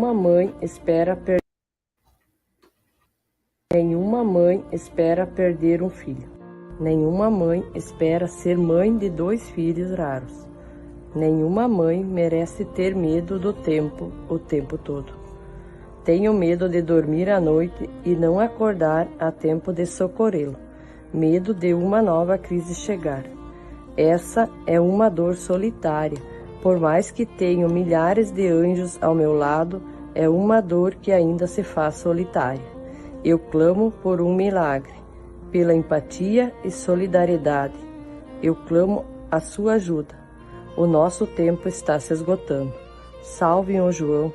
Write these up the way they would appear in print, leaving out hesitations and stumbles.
Nenhuma mãe espera perder um filho. Nenhuma mãe espera ser mãe de 2 filhos raros. Nenhuma mãe merece ter medo do tempo o tempo todo. Tenho medo de dormir à noite e não acordar a tempo de socorrê-lo. Medo de uma nova crise chegar. Essa é uma dor solitária. Por mais que tenho milhares de anjos ao meu lado, é uma dor que ainda se faz solitária. Eu clamo por um milagre, pela empatia e solidariedade. Eu clamo a sua ajuda. O nosso tempo está se esgotando. Salve o João.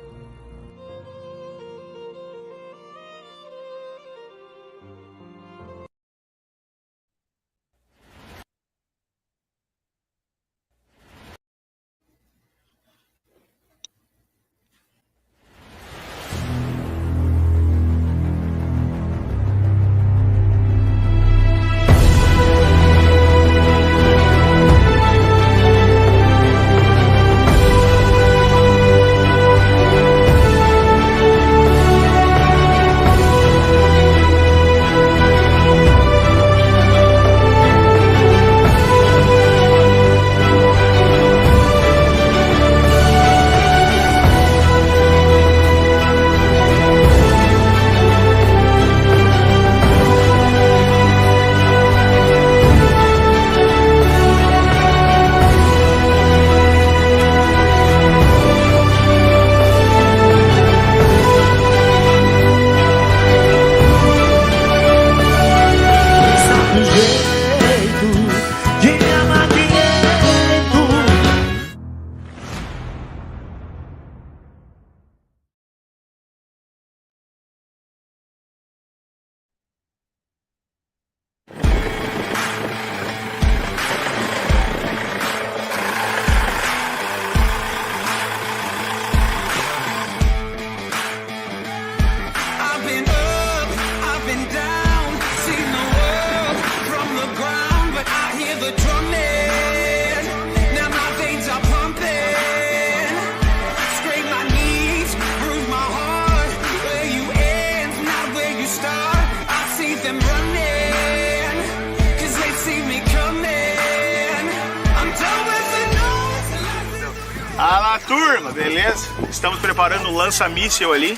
Fala, turma, beleza? Estamos preparando o lança-míssel ali.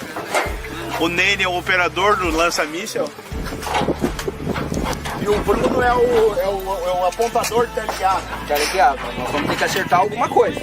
O Nene é o operador do lança-míssel. E o Bruno é o apontador teleguiado. Teleguiado. Nós vamos ter que acertar alguma coisa.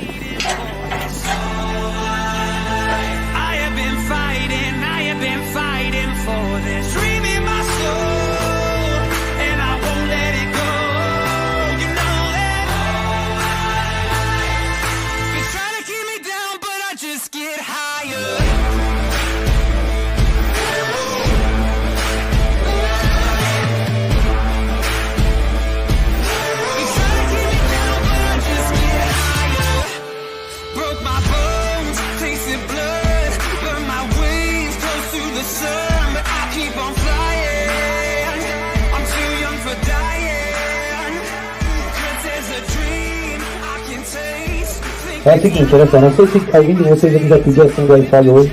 É o seguinte, olha só, não sei se alguém de vocês aqui já pediu assim do Wi-Fi hoje.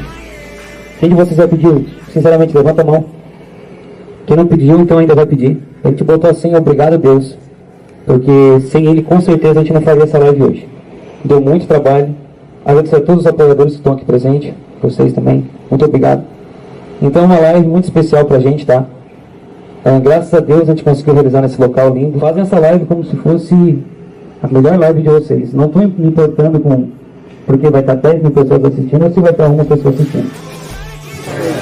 Quem de vocês já pediu? Sinceramente, levanta a mão. Quem não pediu, então ainda vai pedir. A gente botou assim, obrigado a Deus. Porque sem ele, com certeza, a gente não faria essa live hoje. Deu muito trabalho. Agradecer a todos os apoiadores que estão aqui presentes. Vocês também. Muito obrigado. Então é uma live muito especial pra gente, tá? Graças a Deus a gente conseguiu realizar nesse local lindo. Fazem essa live como se fosse a melhor live de vocês. Não estou me importando com porque vai estar 10 mil pessoas assistindo ou se vai estar uma pessoa assistindo.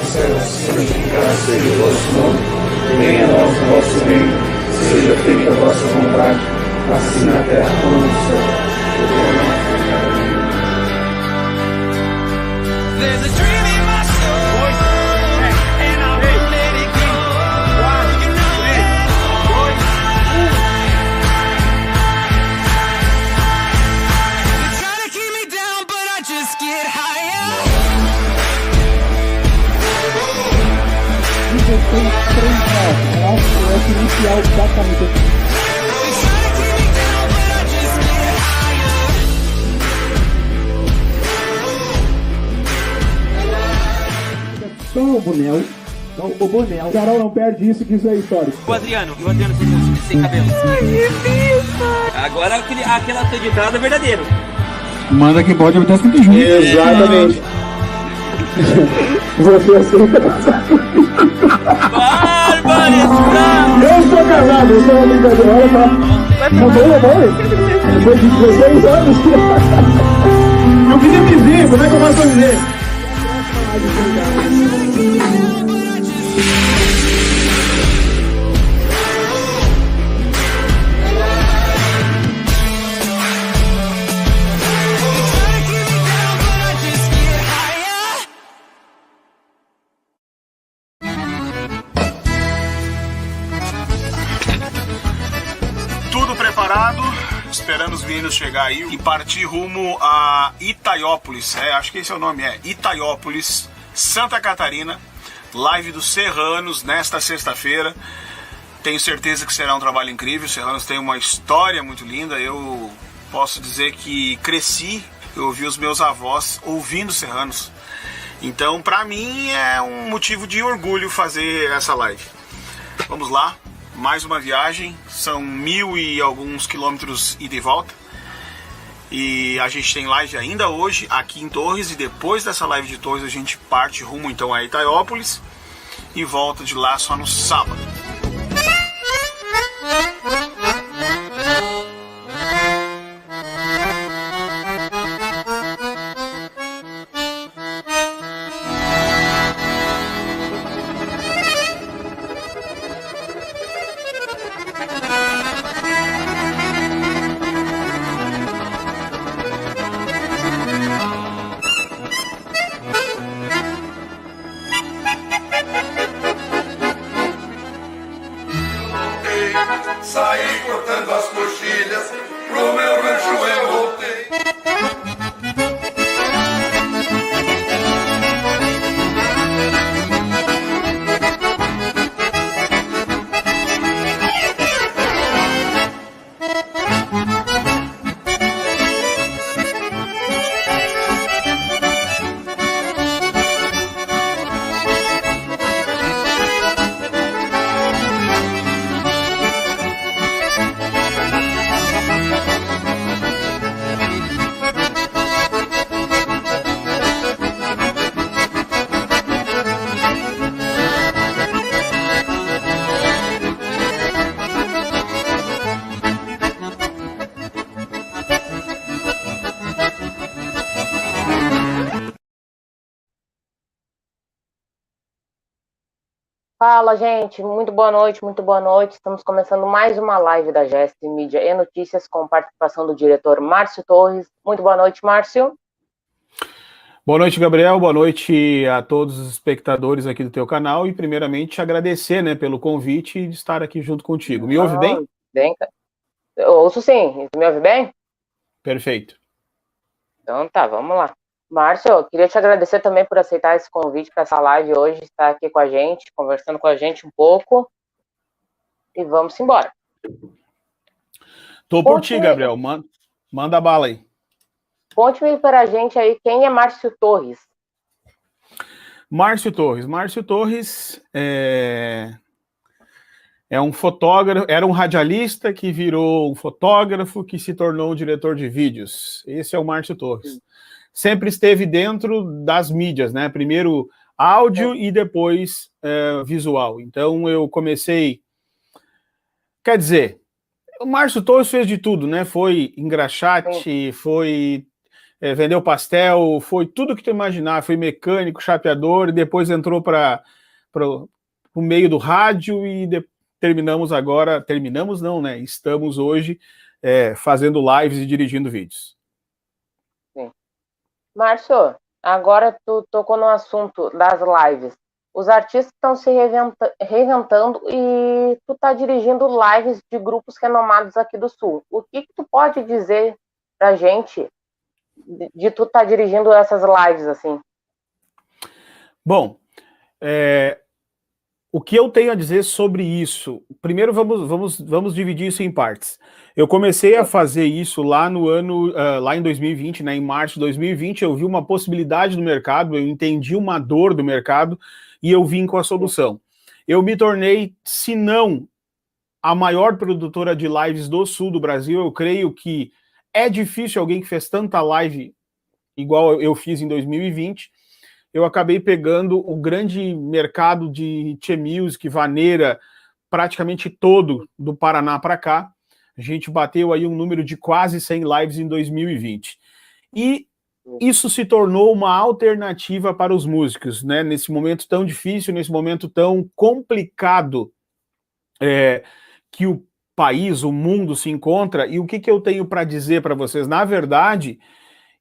Santificado seja o vosso nome, venha a nós o vosso reino, seja feita a vossa vontade, assim na terra como no céu. Inicial exatamente aqui. o Bonel. Então, o Bonel. Carol, não perde isso, que isso é histórico. O Adriano sem cabelo. Agora aquela acreditada é verdadeiro. Manda que pode até se junto. Exatamente. Você aceita passar comigo? Barbaridade! Eu sou casado, eu sou uma brincadeira. Olha só. Não foi amor? Depois de 16 anos. Eu queria me ver, como é que eu posso dizer? Tudo preparado, esperando os meninos chegar aí e partir rumo a Itaiópolis. Acho que esse é o nome, Itaiópolis, Santa Catarina. Live dos Serranos nesta sexta-feira. Tenho certeza que será um trabalho incrível. Os Serranos têm uma história muito linda. Eu posso dizer que cresci, eu ouvi os meus avós ouvindo Serranos. Então, para mim, é um motivo de orgulho fazer essa live. Vamos lá. Mais uma viagem, são 1.000 e alguns quilômetros ida e volta. E a gente tem live ainda hoje aqui em Torres. E depois dessa live de Torres a gente parte rumo então a Itaiópolis e volta de lá só no sábado. Saí cortando as coxilhas, pro meu rancho eu voltei. Fala, gente. Muito boa noite, muito boa noite. Estamos começando mais uma live da GES Mídia e Notícias com participação do diretor Márcio Torres. Muito boa noite, Márcio. Boa noite, Gabriel. Boa noite a todos os espectadores aqui do teu canal e, primeiramente, agradecer, pelo convite de estar aqui junto contigo. Me ouve bem? Bem, eu ouço sim. Me ouve bem? Perfeito. Então tá, vamos lá. Márcio, eu queria te agradecer também por aceitar esse convite para essa live hoje, estar aqui com a gente, conversando com a gente um pouco. E vamos embora. Tô por ti, Gabriel. Manda a bala aí. Conte-me para a gente aí quem é Márcio Torres. Márcio Torres é um fotógrafo, era um radialista que virou um fotógrafo que se tornou um diretor de vídeos. Esse é o Márcio Torres. Sempre esteve dentro das mídias, Primeiro áudio e depois visual. Então eu comecei... Quer dizer, o Márcio Torres fez de tudo, Foi engraxate, foi... vendeu pastel, foi tudo que tu imaginar, foi mecânico, chapeador, e depois entrou para o meio do rádio e terminamos não, Estamos hoje fazendo lives e dirigindo vídeos. Sim. Márcio, agora tu tocou no assunto das lives. Os artistas estão se reinventando e tu tá dirigindo lives de grupos renomados aqui do Sul. O que tu pode dizer pra gente de tu tá dirigindo essas lives assim? Bom, o que eu tenho a dizer sobre isso? Primeiro, vamos dividir isso em partes. Eu comecei a fazer isso lá no ano, lá em 2020, né, em março de 2020, eu vi uma possibilidade no mercado, eu entendi uma dor do mercado e eu vim com a solução. Eu me tornei, se não a maior produtora de lives do sul do Brasil, eu creio que é difícil alguém que fez tanta live igual eu fiz em 2020, eu acabei pegando o grande mercado de Tchê Music, vaneira, praticamente todo do Paraná para cá. A gente bateu aí um número de quase 100 lives em 2020. E isso se tornou uma alternativa para os músicos, né? Nesse momento tão difícil, nesse momento tão complicado que o país, o mundo se encontra. E o que eu tenho para dizer para vocês? Na verdade,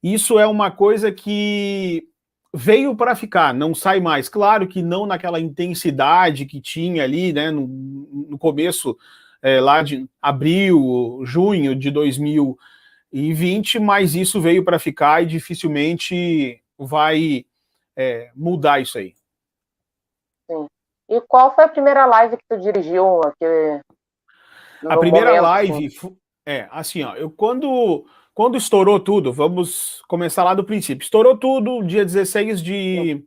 isso é uma coisa que veio para ficar, não sai mais. Claro que não naquela intensidade que tinha ali, né, no começo, lá de abril, junho de 2020, mas isso veio para ficar e dificilmente vai mudar isso aí. Sim. E qual foi a primeira live que tu dirigiu aqui? A primeira live, assim, ó, eu quando estourou tudo, vamos começar lá do princípio. Estourou tudo, dia 16 de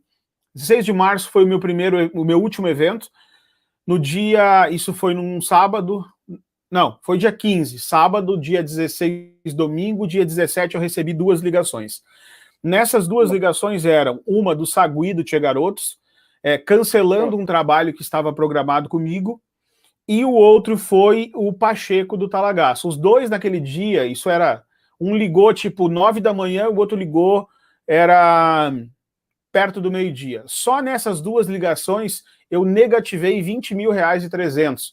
março foi o meu último evento. No dia, isso foi num sábado, não, foi dia 15, sábado, dia 16, domingo, dia 17 eu recebi 2 ligações. Nessas 2 ligações eram uma do Sagui, do Tchê Garotos, cancelando um trabalho que estava programado comigo, e o outro foi o Pacheco do Talagaço. Os dois naquele dia, isso era... Um ligou tipo 9 da manhã, o outro ligou, era perto do meio-dia. Só nessas 2 ligações eu negativei R$20.300.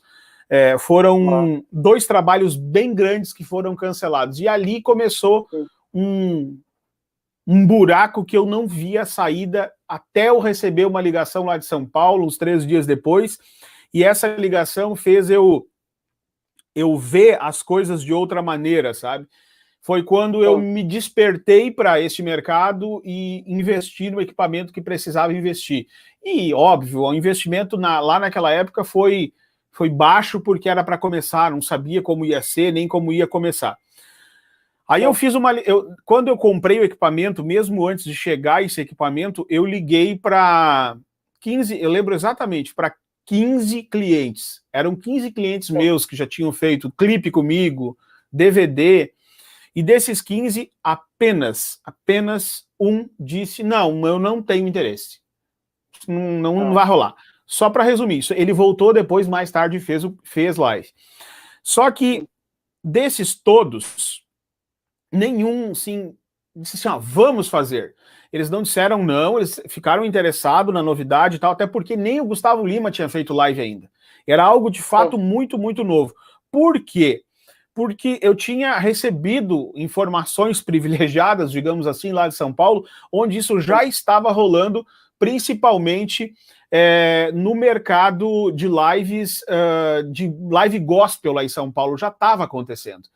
Foram 2 trabalhos bem grandes que foram cancelados. E ali começou um buraco que eu não via saída até eu receber uma ligação lá de São Paulo, uns 3 dias depois. E essa ligação fez eu ver as coisas de outra maneira, sabe? Foi quando eu me despertei para esse mercado e investi no equipamento que precisava investir. E, óbvio, o investimento lá naquela época foi baixo porque era para começar, não sabia como ia ser, nem como ia começar. Aí eu fiz quando eu comprei o equipamento, mesmo antes de chegar esse equipamento, eu liguei para 15, eu lembro exatamente, para 15 clientes. Eram 15 clientes meus que já tinham feito clipe comigo, DVD... E desses 15, apenas um disse, não, eu não tenho interesse. Não vai rolar. Só para resumir isso, ele voltou depois, mais tarde, e fez live. Só que, desses todos, nenhum, assim, disse assim, vamos fazer. Eles não disseram não, eles ficaram interessados na novidade e tal, até porque nem o Gustavo Lima tinha feito live ainda. Era algo, de fato, muito, muito novo. Por quê? Porque eu tinha recebido informações privilegiadas, digamos assim, lá de São Paulo, onde isso já estava rolando, principalmente no mercado de lives, de live gospel lá em São Paulo, já estava acontecendo.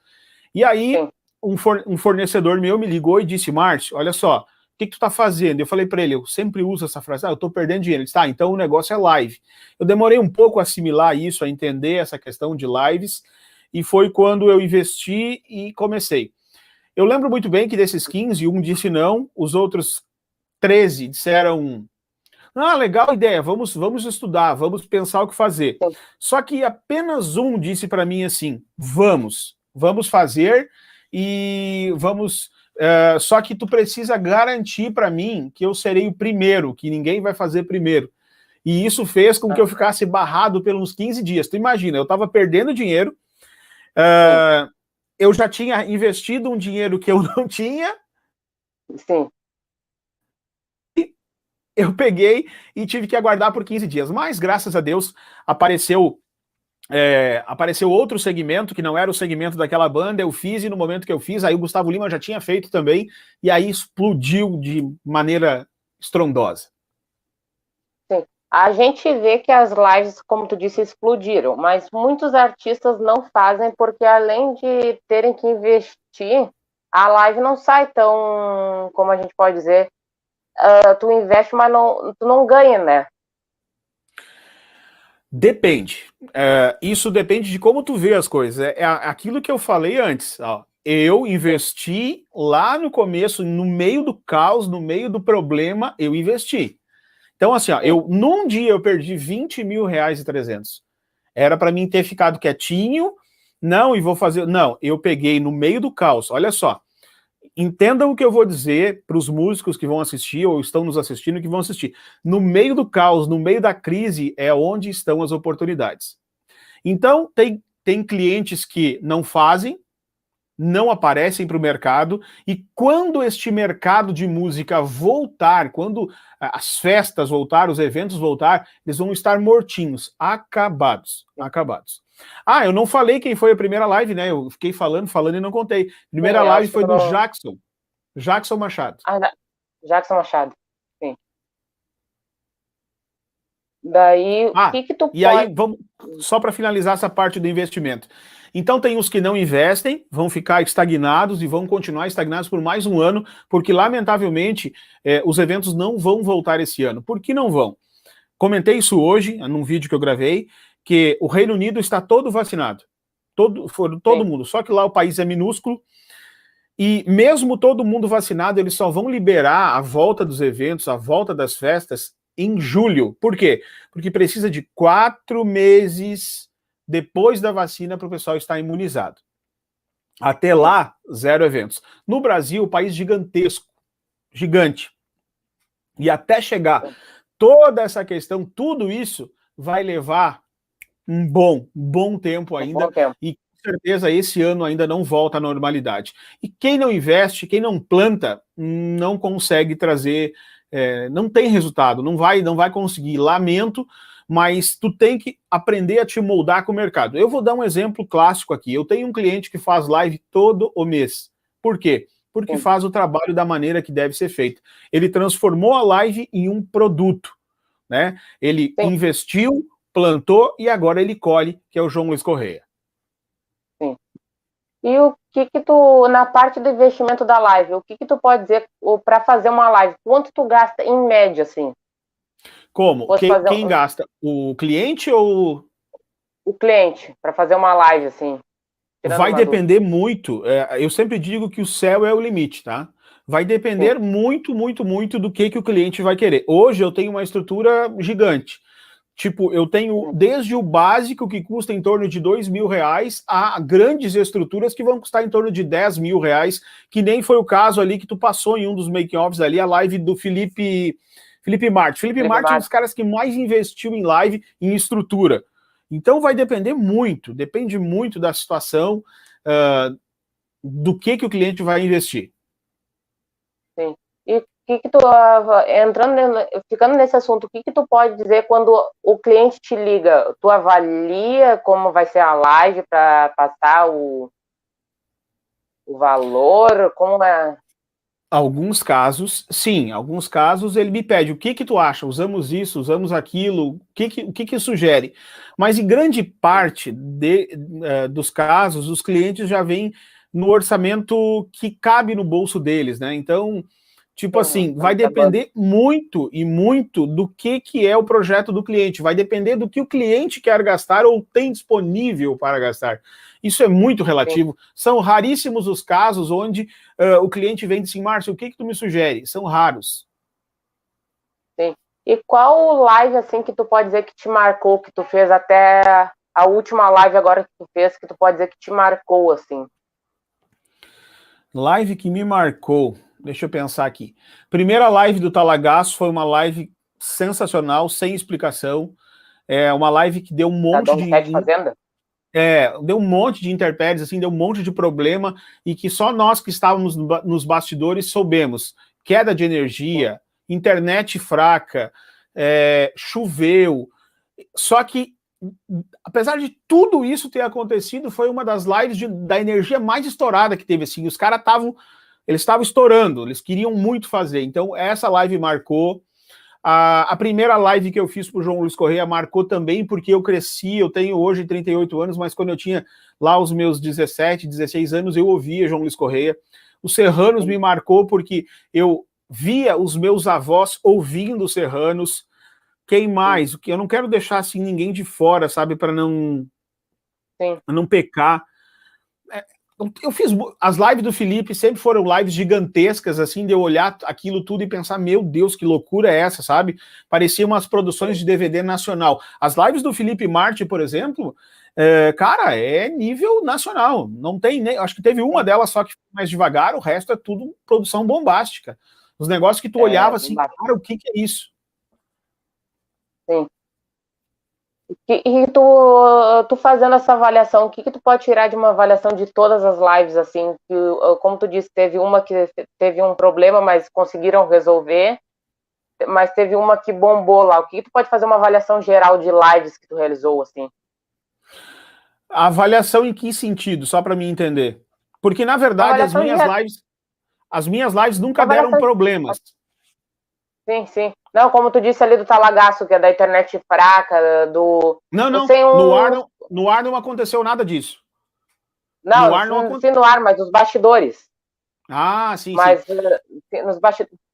E aí, um fornecedor meu me ligou e disse, Márcio, olha só, o que tu tá fazendo? Eu falei para ele, eu sempre uso essa frase, eu tô perdendo dinheiro. Ele disse, então o negócio é live. Eu demorei um pouco a assimilar isso, a entender essa questão de lives, e foi quando eu investi e comecei. Eu lembro muito bem que desses 15, um disse não, os outros 13 disseram, legal ideia, vamos estudar, vamos pensar o que fazer. Só que apenas um disse para mim assim, vamos fazer e vamos... só que tu precisa garantir para mim que eu serei o primeiro, que ninguém vai fazer primeiro. E isso fez com que eu ficasse barrado pelos 15 dias. Tu imagina, eu estava perdendo dinheiro, eu já tinha investido um dinheiro que eu não tinha. Sim. Eu peguei e tive que aguardar por 15 dias. Mas, graças a Deus, apareceu outro segmento, que não era o segmento daquela banda, eu fiz, e no momento que eu fiz, aí o Gustavo Lima já tinha feito também, e aí explodiu de maneira estrondosa. Sim. A gente vê que as lives, como tu disse, explodiram, mas muitos artistas não fazem porque, além de terem que investir, a live não sai tão, como a gente pode dizer, tu investe, mas tu não ganha, né? Depende. Isso depende de como tu vê as coisas. É aquilo que eu falei antes. Ó. Eu investi lá no começo, no meio do caos, no meio do problema, eu investi. Então, assim, ó, num dia eu perdi 20 mil reais e 300. Era para mim ter ficado quietinho, não, e vou fazer... Não, eu peguei no meio do caos. Olha só, entendam o que eu vou dizer para os músicos que vão assistir ou estão nos assistindo que vão assistir. No meio do caos, no meio da crise, é onde estão as oportunidades. Então, tem clientes que não fazem, não aparecem para o mercado, e quando este mercado de música voltar, quando as festas voltar, os eventos voltar, eles vão estar mortinhos, acabados. Ah, eu não falei quem foi a primeira live, né? Eu fiquei falando e não contei. Primeira live foi do Jackson Machado. Jackson Machado, sim. Daí, o que tu e pode... aí, vamos, só para finalizar essa parte do investimento. Então tem os que não investem, vão ficar estagnados e vão continuar estagnados por mais um ano, porque lamentavelmente os eventos não vão voltar esse ano. Por que não vão? Comentei isso hoje, num vídeo que eu gravei, que o Reino Unido está todo vacinado. Todo mundo, só que lá o país é minúsculo, e mesmo todo mundo vacinado, eles só vão liberar a volta dos eventos, a volta das festas, em julho. Por quê? Porque precisa de 4 meses depois da vacina para o pessoal estar imunizado. Até lá, 0 eventos. No Brasil, país gigantesco, gigante. E até chegar toda essa questão, tudo isso vai levar um bom tempo ainda. E com certeza esse ano ainda não volta à normalidade. E quem não investe, quem não planta, não consegue trazer, não tem resultado, não vai conseguir. Lamento, mas tu tem que aprender a te moldar com o mercado. Eu vou dar um exemplo clássico aqui. Eu tenho um cliente que faz live todo o mês. Por quê? Porque faz o trabalho da maneira que deve ser feito. Ele transformou a live em um produto, né? Ele investiu, plantou e agora ele colhe, que é o João Luiz Correia. Sim. E o que tu, na parte do investimento da live, o que tu pode dizer para fazer uma live? Quanto tu gasta em média, assim? Como? Quem gasta? O cliente ou... O cliente, para fazer uma live, assim. Vai depender muito. Eu sempre digo que o céu é o limite, tá? Vai depender muito do que o cliente vai querer. Hoje eu tenho uma estrutura gigante. Tipo, eu tenho desde o básico, que custa em torno de R$2.000, a grandes estruturas que vão custar em torno de R$10.000, que nem foi o caso ali que tu passou em um dos make-offs ali, a live do Felipe Martins. Felipe Martins é um dos caras que mais investiu em live, em estrutura. Então vai depender muito, depende muito da situação, do que o cliente vai investir. Sim. E o que tu, ficando nesse assunto, o que tu pode dizer quando o cliente te liga? Tu avalia como vai ser a live para passar o valor? Como é? Alguns casos, sim. Alguns casos ele me pede, o que tu acha? Usamos isso, usamos aquilo? O que sugere? Mas em grande parte dos casos, os clientes já vêm no orçamento que cabe no bolso deles, né? Então, tipo assim, vai depender muito do que é o projeto do cliente. Vai depender do que o cliente quer gastar ou tem disponível para gastar. Isso é muito relativo. São raríssimos os casos onde o cliente vem e diz assim, Márcio, o que tu me sugere? São raros. Sim. E qual live, assim, que tu pode dizer que te marcou, que tu fez até a última live agora que tu fez, que tu pode dizer que te marcou, assim? Live que me marcou, deixa eu pensar aqui. Primeira live do Talagaço foi uma live sensacional, sem explicação. É uma live que deu um monte de... Fazenda? Deu um monte de intempéries, assim, deu um monte de problema, e que só nós que estávamos nos bastidores soubemos. Queda de energia, internet fraca, choveu. Só que, apesar de tudo isso ter acontecido, foi uma das lives da energia mais estourada que teve, assim. Os caras estavam estourando, eles queriam muito fazer. Então, essa live marcou. A primeira live que eu fiz pro João Luiz Correia marcou também, porque eu cresci, eu tenho hoje 38 anos, mas quando eu tinha lá os meus 17, 16 anos, eu ouvia João Luiz Correia. Os Serranos me marcou porque eu via os meus avós ouvindo os Serranos. Quem mais? O que eu não quero deixar assim ninguém de fora, sabe, para não pecar. Eu fiz as lives do Felipe, sempre foram lives gigantescas, assim, de eu olhar aquilo tudo e pensar, meu Deus, que loucura é essa, sabe? Parecia umas produções de DVD nacional. As lives do Felipe Marti, por exemplo, cara, é nível nacional. Não tem nem. Acho que teve uma delas só que foi mais devagar, o resto é tudo produção bombástica. Os negócios que tu olhava assim, cara, o que é isso? Sim. E tu fazendo essa avaliação, o que tu pode tirar de uma avaliação de todas as lives, assim, que, como tu disse, teve uma que teve um problema, mas conseguiram resolver, mas teve uma que bombou lá. O que tu pode fazer uma avaliação geral de lives que tu realizou, assim? A avaliação em que sentido? Só para mim entender. Porque, na verdade, as minhas lives nunca deram problemas. Sim, sim. Não, como tu disse ali do talagaço, que é da internet fraca, do... Não. No ar não aconteceu nada disso. Não, no ar não sim, no ar, mas nos bastidores. Ah, sim, mas, sim.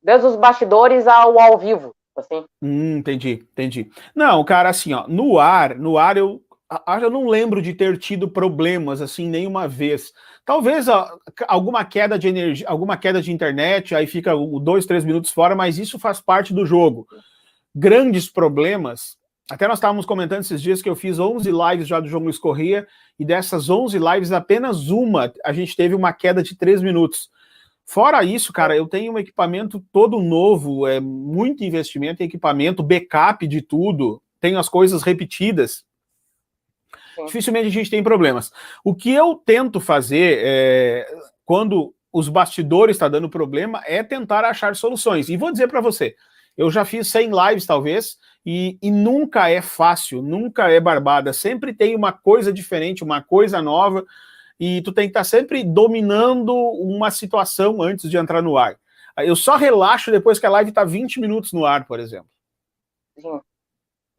Desde os bastidores ao vivo, assim. Entendi. Não, cara, assim, ó, no ar eu não lembro de ter tido problemas, assim, nenhuma vez. Talvez alguma queda de energia, alguma queda de internet, aí fica 2, 3 minutos fora, mas isso faz parte do jogo. Grandes problemas, até nós estávamos comentando esses dias que eu fiz 11 lives já do João Luiz Corrêa, e dessas 11 lives, apenas uma, a gente teve uma queda de 3 minutos. Fora isso, cara, eu tenho um equipamento todo novo, muito investimento em equipamento, backup de tudo, tenho as coisas repetidas. Dificilmente a gente tem problemas. O que eu tento fazer quando os bastidores estão dando problema é tentar achar soluções. E vou dizer para você, eu já fiz 100 lives talvez e nunca é fácil, nunca é barbada. Sempre tem uma coisa diferente, uma coisa nova e tu tem que estar sempre dominando uma situação antes de entrar no ar. Eu só relaxo depois que a live está 20 minutos no ar, por exemplo. Sim.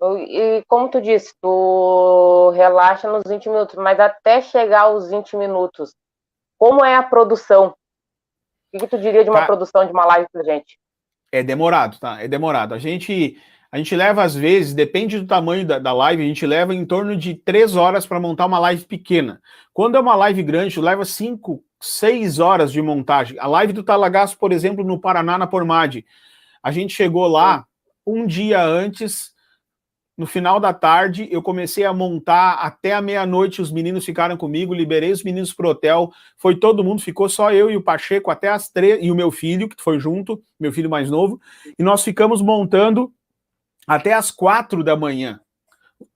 E como tu disse, tu relaxa nos 20 minutos, mas até chegar aos 20 minutos, como é a produção? O que tu diria de uma produção de uma live pra gente? É demorado, tá? É demorado. A gente leva, às vezes, depende do tamanho da live, a gente leva em torno de 3 horas para montar uma live pequena. Quando é uma live grande, leva 5, 6 horas de montagem. A live do Talagaço, por exemplo, no Paraná, na Pormade, a gente chegou lá um dia antes. No final da tarde, eu comecei a montar até a meia-noite, os meninos ficaram comigo, liberei os meninos pro hotel, foi todo mundo, ficou só eu e o Pacheco até as 3, e o meu filho, que foi junto, meu filho mais novo, e nós ficamos montando até as 4 da manhã.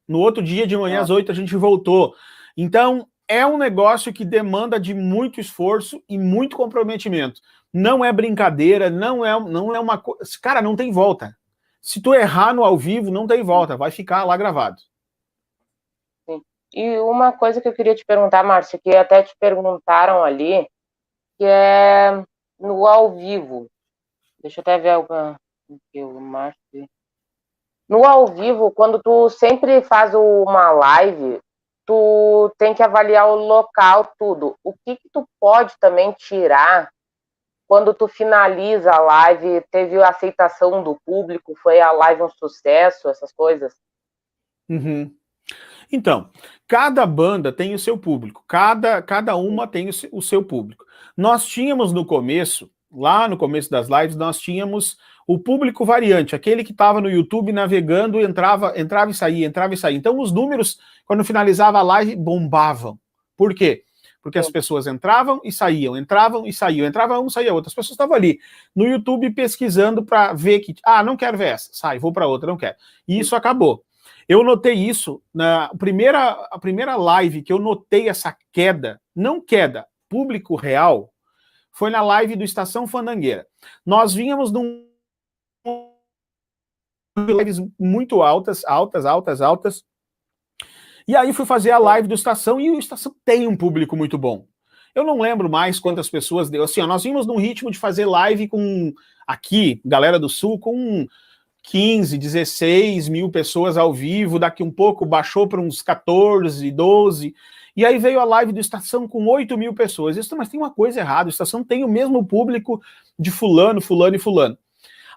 No outro dia de manhã, às 8, a gente voltou. Então, é um negócio que demanda de muito esforço e muito comprometimento. Não é brincadeira, não é uma coisa... Cara, não tem volta. Se tu errar no ao vivo, não tem volta, vai ficar lá gravado. Sim. E uma coisa que eu queria te perguntar, Márcio, que até te perguntaram ali, que é no ao vivo. Deixa eu até ver o Márcio. No ao vivo, quando tu sempre faz uma live, tu tem que avaliar o local, tudo. O que tu pode também tirar quando tu finaliza a live, teve a aceitação do público, foi a live um sucesso, essas coisas? Uhum. Então, cada banda tem o seu público, cada uma tem o seu público. Nós tínhamos no começo, lá no começo das lives, nós tínhamos o público variante, aquele que estava no YouTube navegando, entrava e saía, entrava e saía. Então os números, quando finalizava a live, bombavam. Por quê? Porque as pessoas entravam e saíam, entrava um, saía outro. As pessoas estavam ali no YouTube pesquisando para ver que, não quero ver essa, sai, vou para outra, não quero. E isso acabou. Eu notei isso na primeira live que eu notei essa queda, não queda, público real, foi na live do Estação Fandangueira. Nós vínhamos num lives muito altas. E aí fui fazer a live do Estação, e o Estação tem um público muito bom. Eu não lembro mais quantas pessoas deu. Assim, nós vimos num ritmo de fazer live com, aqui, galera do Sul, com 15, 16 mil pessoas ao vivo, daqui um pouco baixou para uns 14, 12, e aí veio a live do Estação com 8 mil pessoas. Isso, mas tem uma coisa errada, o Estação tem o mesmo público de fulano.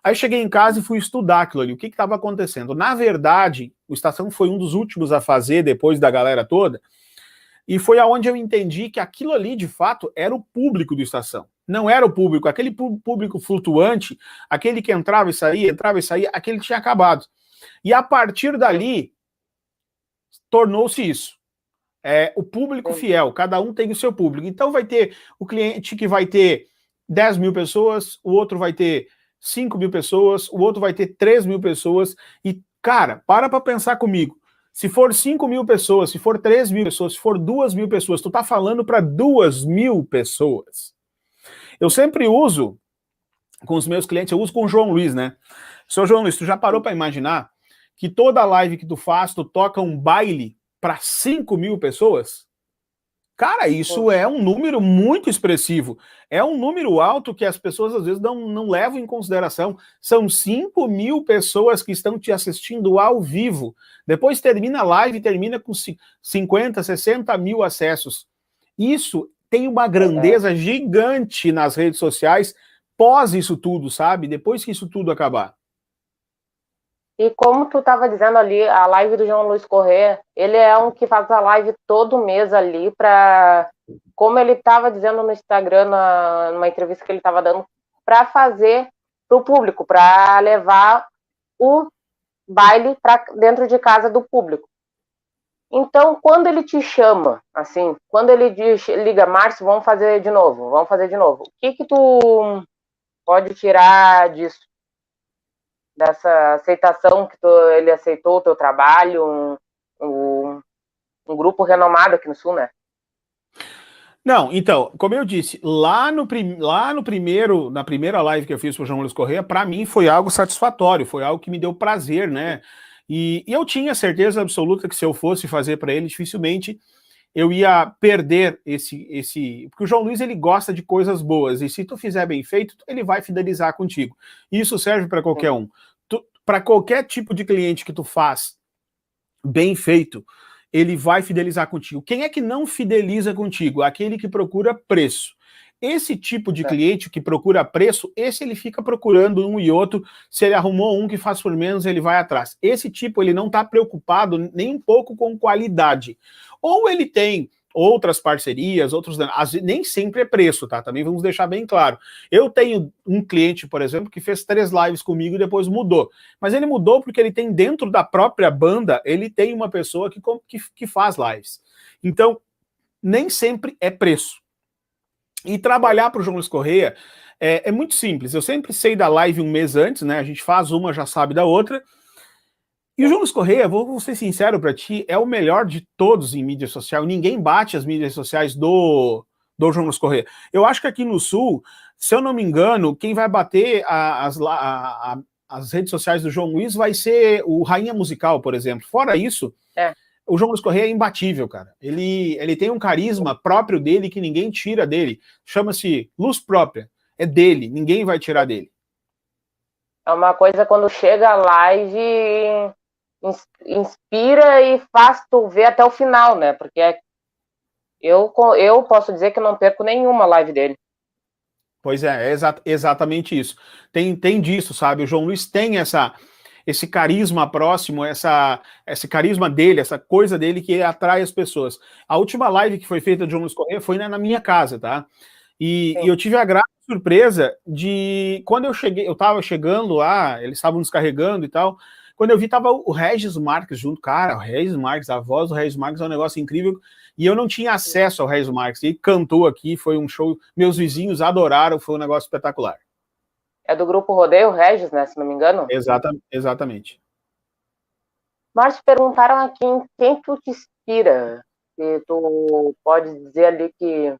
Aí cheguei em casa e fui estudar aquilo ali, o que estava acontecendo. Na verdade, o Estação foi um dos últimos a fazer, depois da galera toda, e foi aonde eu entendi que aquilo ali, de fato, era o público do Estação. Não era o público, aquele público flutuante, aquele que entrava e saía, aquele tinha acabado. E a partir dali, tornou-se isso. O público fiel, cada um tem o seu público. Então vai ter o cliente que vai ter 10 mil pessoas, o outro vai ter 5 mil pessoas, o outro vai ter 3 mil pessoas. E, cara, para pensar comigo. Se for 5 mil pessoas, se for 3 mil pessoas, se for 2 mil pessoas, tu tá falando para 2 mil pessoas. Eu sempre uso, com os meus clientes, eu uso com o João Luiz, né? Seu João Luiz, tu já parou para imaginar que toda live que tu faz, tu toca um baile para 5 mil pessoas? Cara, isso é um número muito expressivo. É um número alto que as pessoas às vezes não levam em consideração. São 5 mil pessoas que estão te assistindo ao vivo. Depois termina a live e termina com 50, 60 mil acessos. Isso tem uma grandeza gigante nas redes sociais pós isso tudo, sabe? Depois que isso tudo acabar. E como tu estava dizendo ali, a live do João Luiz Corrêa, ele é um que faz a live todo mês ali para, como ele estava dizendo no Instagram, numa entrevista que ele estava dando, para fazer para o público, para levar o baile para dentro de casa do público. Então, quando ele te chama, assim, quando ele diz, liga, Márcio, vamos fazer de novo. O que tu pode tirar disso? Dessa aceitação que ele aceitou o teu trabalho, um grupo renomado aqui no Sul, né? Não, então, como eu disse, na primeira live que eu fiz com o João Luiz Corrêa, para mim foi algo satisfatório, foi algo que me deu prazer, né? E eu tinha certeza absoluta que se eu fosse fazer para ele, dificilmente eu ia perder esse... Porque o João Luiz, ele gosta de coisas boas, e se tu fizer bem feito, ele vai fidelizar contigo. E isso serve para qualquer um. Para qualquer tipo de cliente que tu faz bem feito, ele vai fidelizar contigo. Quem é que não fideliza contigo? Aquele que procura preço. Esse tipo de cliente que procura preço, esse ele fica procurando um e outro. Se ele arrumou um que faz por menos, ele vai atrás. Esse tipo, ele não está preocupado nem um pouco com qualidade. Ou ele tem outras parcerias, nem sempre é preço, tá? Também vamos deixar bem claro. Eu tenho um cliente, por exemplo, que fez 3 lives comigo e depois mudou. Mas ele mudou porque ele tem dentro da própria banda, ele tem uma pessoa que faz lives. Então, nem sempre é preço. E trabalhar para o João Luiz Corrêa é muito simples. Eu sempre sei da live um mês antes, né? A gente faz uma, já sabe da outra. E o João Luiz Corrêa, vou ser sincero para ti, é o melhor de todos em mídia social. Ninguém bate as mídias sociais do João Luiz Corrêa. Eu acho que aqui no Sul, se eu não me engano, quem vai bater as redes sociais do João Luiz vai ser o Rainha Musical, por exemplo. Fora isso, o João Luiz Corrêa é imbatível, cara. Ele tem um carisma próprio dele que ninguém tira dele. Chama-se luz própria. É dele, ninguém vai tirar dele. É uma coisa quando chega a live, inspira e faz tu ver até o final, né? Porque eu posso dizer que não perco nenhuma live dele. Pois é exatamente isso. Tem disso, sabe? O João Luiz tem esse carisma próximo, esse carisma dele, essa coisa dele que atrai as pessoas. A última live que foi feita de João Luiz Corrêa foi na minha casa, tá? E eu tive a grata surpresa de... Quando eu cheguei, eu tava chegando lá, eles estavam descarregando e tal... Quando eu vi, tava o Regis Marques junto. Cara, o Regis Marques, a voz do Regis Marques é um negócio incrível. E eu não tinha acesso ao Regis Marques. Ele cantou aqui, foi um show. Meus vizinhos adoraram, foi um negócio espetacular. É do grupo Rodeio, Regis, né? Se não me engano. Exatamente. Mas perguntaram aqui em quem tu te inspira. Se tu pode dizer ali que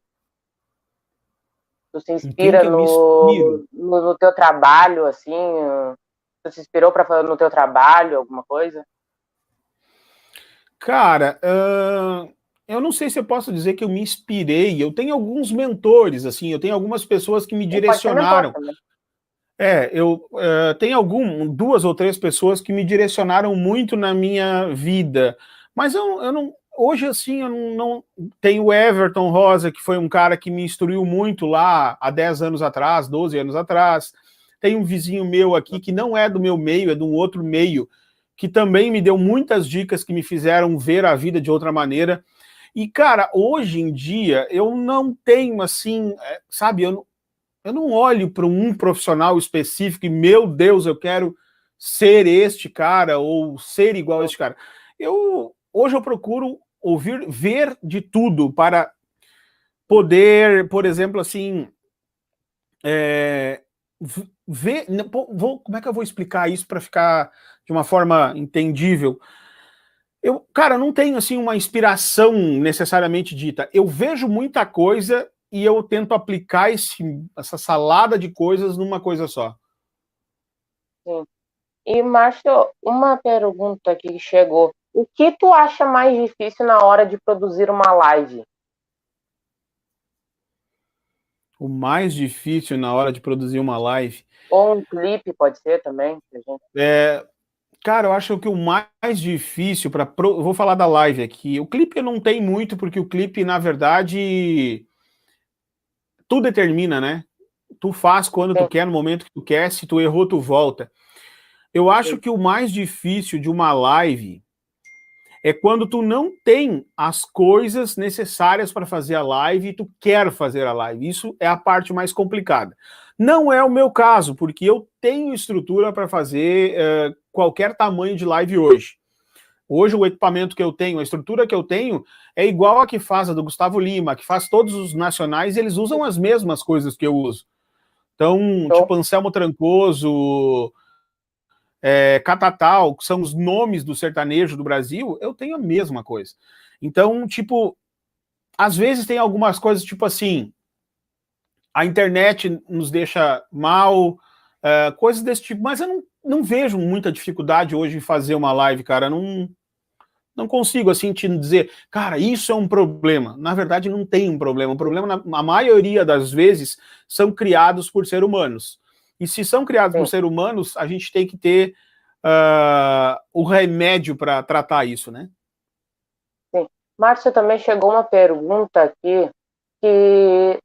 tu se inspira no teu trabalho, assim... Tu se inspirou no teu trabalho, alguma coisa? Cara, eu não sei se eu posso dizer que eu me inspirei. Eu tenho alguns mentores, assim, eu tenho algumas pessoas que me direcionaram. Eu tenho 2 ou 3 pessoas que me direcionaram muito na minha vida. Mas eu não... Hoje, assim, eu não tenho o Everton Rosa, que foi um cara que me instruiu muito lá há 10 anos atrás, 12 anos atrás. Tem um vizinho meu aqui que não é do meu meio, é de um outro meio, que também me deu muitas dicas que me fizeram ver a vida de outra maneira. E, cara, hoje em dia, eu não tenho, assim, sabe, eu não olho para um profissional específico e, meu Deus, eu quero ser este cara ou ser igual a este cara. Hoje eu procuro ver de tudo para poder, por exemplo, assim, ver, como é que eu vou explicar isso para ficar de uma forma entendível? Cara, não tenho assim uma inspiração necessariamente dita. Eu vejo muita coisa e eu tento aplicar essa salada de coisas numa coisa só. Sim. E, Márcio, uma pergunta que chegou. O que tu acha mais difícil na hora de produzir uma live? O mais difícil na hora de produzir uma live... Ou um clipe, pode ser também. Cara, eu acho que o mais difícil eu vou falar da live aqui. O clipe não tem muito, porque o clipe, na verdade, tu determina, né? Tu faz quando tu quer, no momento que tu quer. Se tu errou, tu volta. Eu acho que o mais difícil de uma live é quando tu não tem as coisas necessárias para fazer a live e tu quer fazer a live. Isso é a parte mais complicada. Não é o meu caso, porque eu tenho estrutura para fazer qualquer tamanho de live hoje. Hoje o equipamento que eu tenho, a estrutura que eu tenho é igual a que faz a do Gustavo Lima, que faz todos os nacionais, eles usam as mesmas coisas que eu uso. Então, tipo Anselmo Trancoso, Catatal, que são os nomes do sertanejo do Brasil, eu tenho a mesma coisa. Então, tipo, às vezes tem algumas coisas, tipo assim, a internet nos deixa mal, coisas desse tipo, mas eu não vejo muita dificuldade hoje em fazer uma live, cara, não consigo, assim, te dizer, cara, isso é um problema. Na verdade, não tem um problema. O problema, a maioria das vezes, são criados por seres humanos. E se são criados por seres humanos, a gente tem que ter o remédio para tratar isso, né? Sim. Márcio, também chegou uma pergunta aqui que...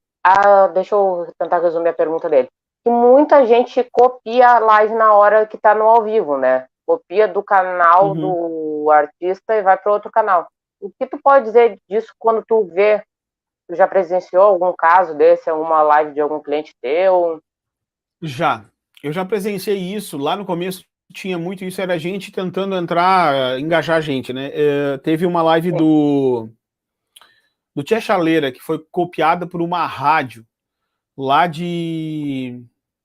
deixa eu tentar resumir a pergunta dele. Que muita gente copia a live na hora que está no ao vivo, né? Copia do canal do artista e vai para outro canal. O que tu pode dizer disso quando tu vê? Tu já presenciou algum caso desse, alguma live de algum cliente teu? Eu já presenciei isso. Lá no começo tinha muito isso, era gente tentando entrar, engajar a gente, né? Teve uma live do Tia Chaleira, que foi copiada por uma rádio lá de...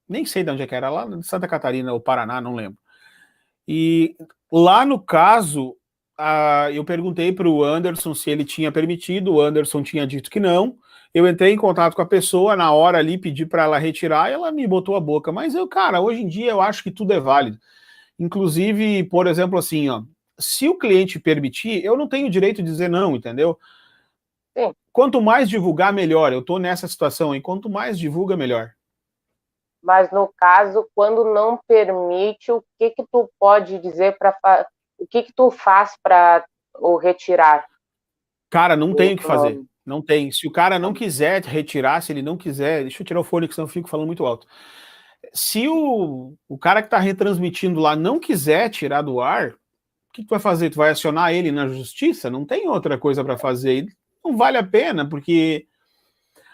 nem sei de onde é que era, lá de Santa Catarina ou Paraná, não lembro. E lá no caso, eu perguntei para o Anderson se ele tinha permitido, o Anderson tinha dito que não. Eu entrei em contato com a pessoa, na hora ali, pedi para ela retirar, e ela me botou a boca. Mas cara, hoje em dia eu acho que tudo é válido. Inclusive, por exemplo, assim, ó, se o cliente permitir, eu não tenho direito de dizer não, entendeu? Sim. Quanto mais divulgar, melhor. Eu tô nessa situação, e quanto mais divulga, melhor. Mas no caso, quando não permite, o que tu pode dizer o que tu faz para o retirar? Cara, não tem o que fazer. Não tem. Se o cara não quiser retirar, se ele não quiser... Deixa eu tirar o fone, que senão eu fico falando muito alto. Se o cara que está retransmitindo lá não quiser tirar do ar, o que tu vai fazer? Tu vai acionar ele na justiça? Não tem outra coisa para fazer. Não vale a pena, porque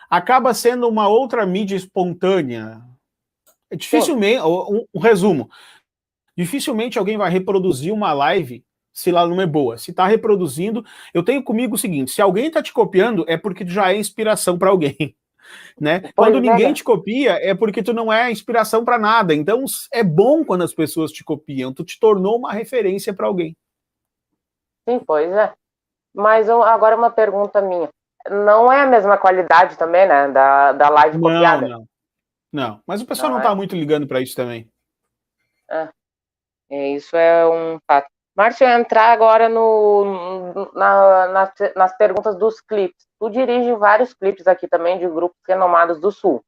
acaba sendo uma outra mídia espontânea. Dificilmente, um resumo, dificilmente alguém vai reproduzir uma live se ela não é boa. Se está reproduzindo, eu tenho comigo o seguinte, se alguém está te copiando, é porque tu já é inspiração para alguém. Né? Quando ninguém te copia, é porque tu não é inspiração para nada. Então é bom quando as pessoas te copiam, tu te tornou uma referência para alguém. Sim, pois é. Mas agora uma pergunta minha. Não é a mesma qualidade também, né? Da live copiada? Não. Mas o pessoal não tá muito ligando para isso também. Isso é um fato. Márcio, entrar agora nas perguntas dos clipes. Tu dirige vários clipes aqui também de grupos renomados do Sul.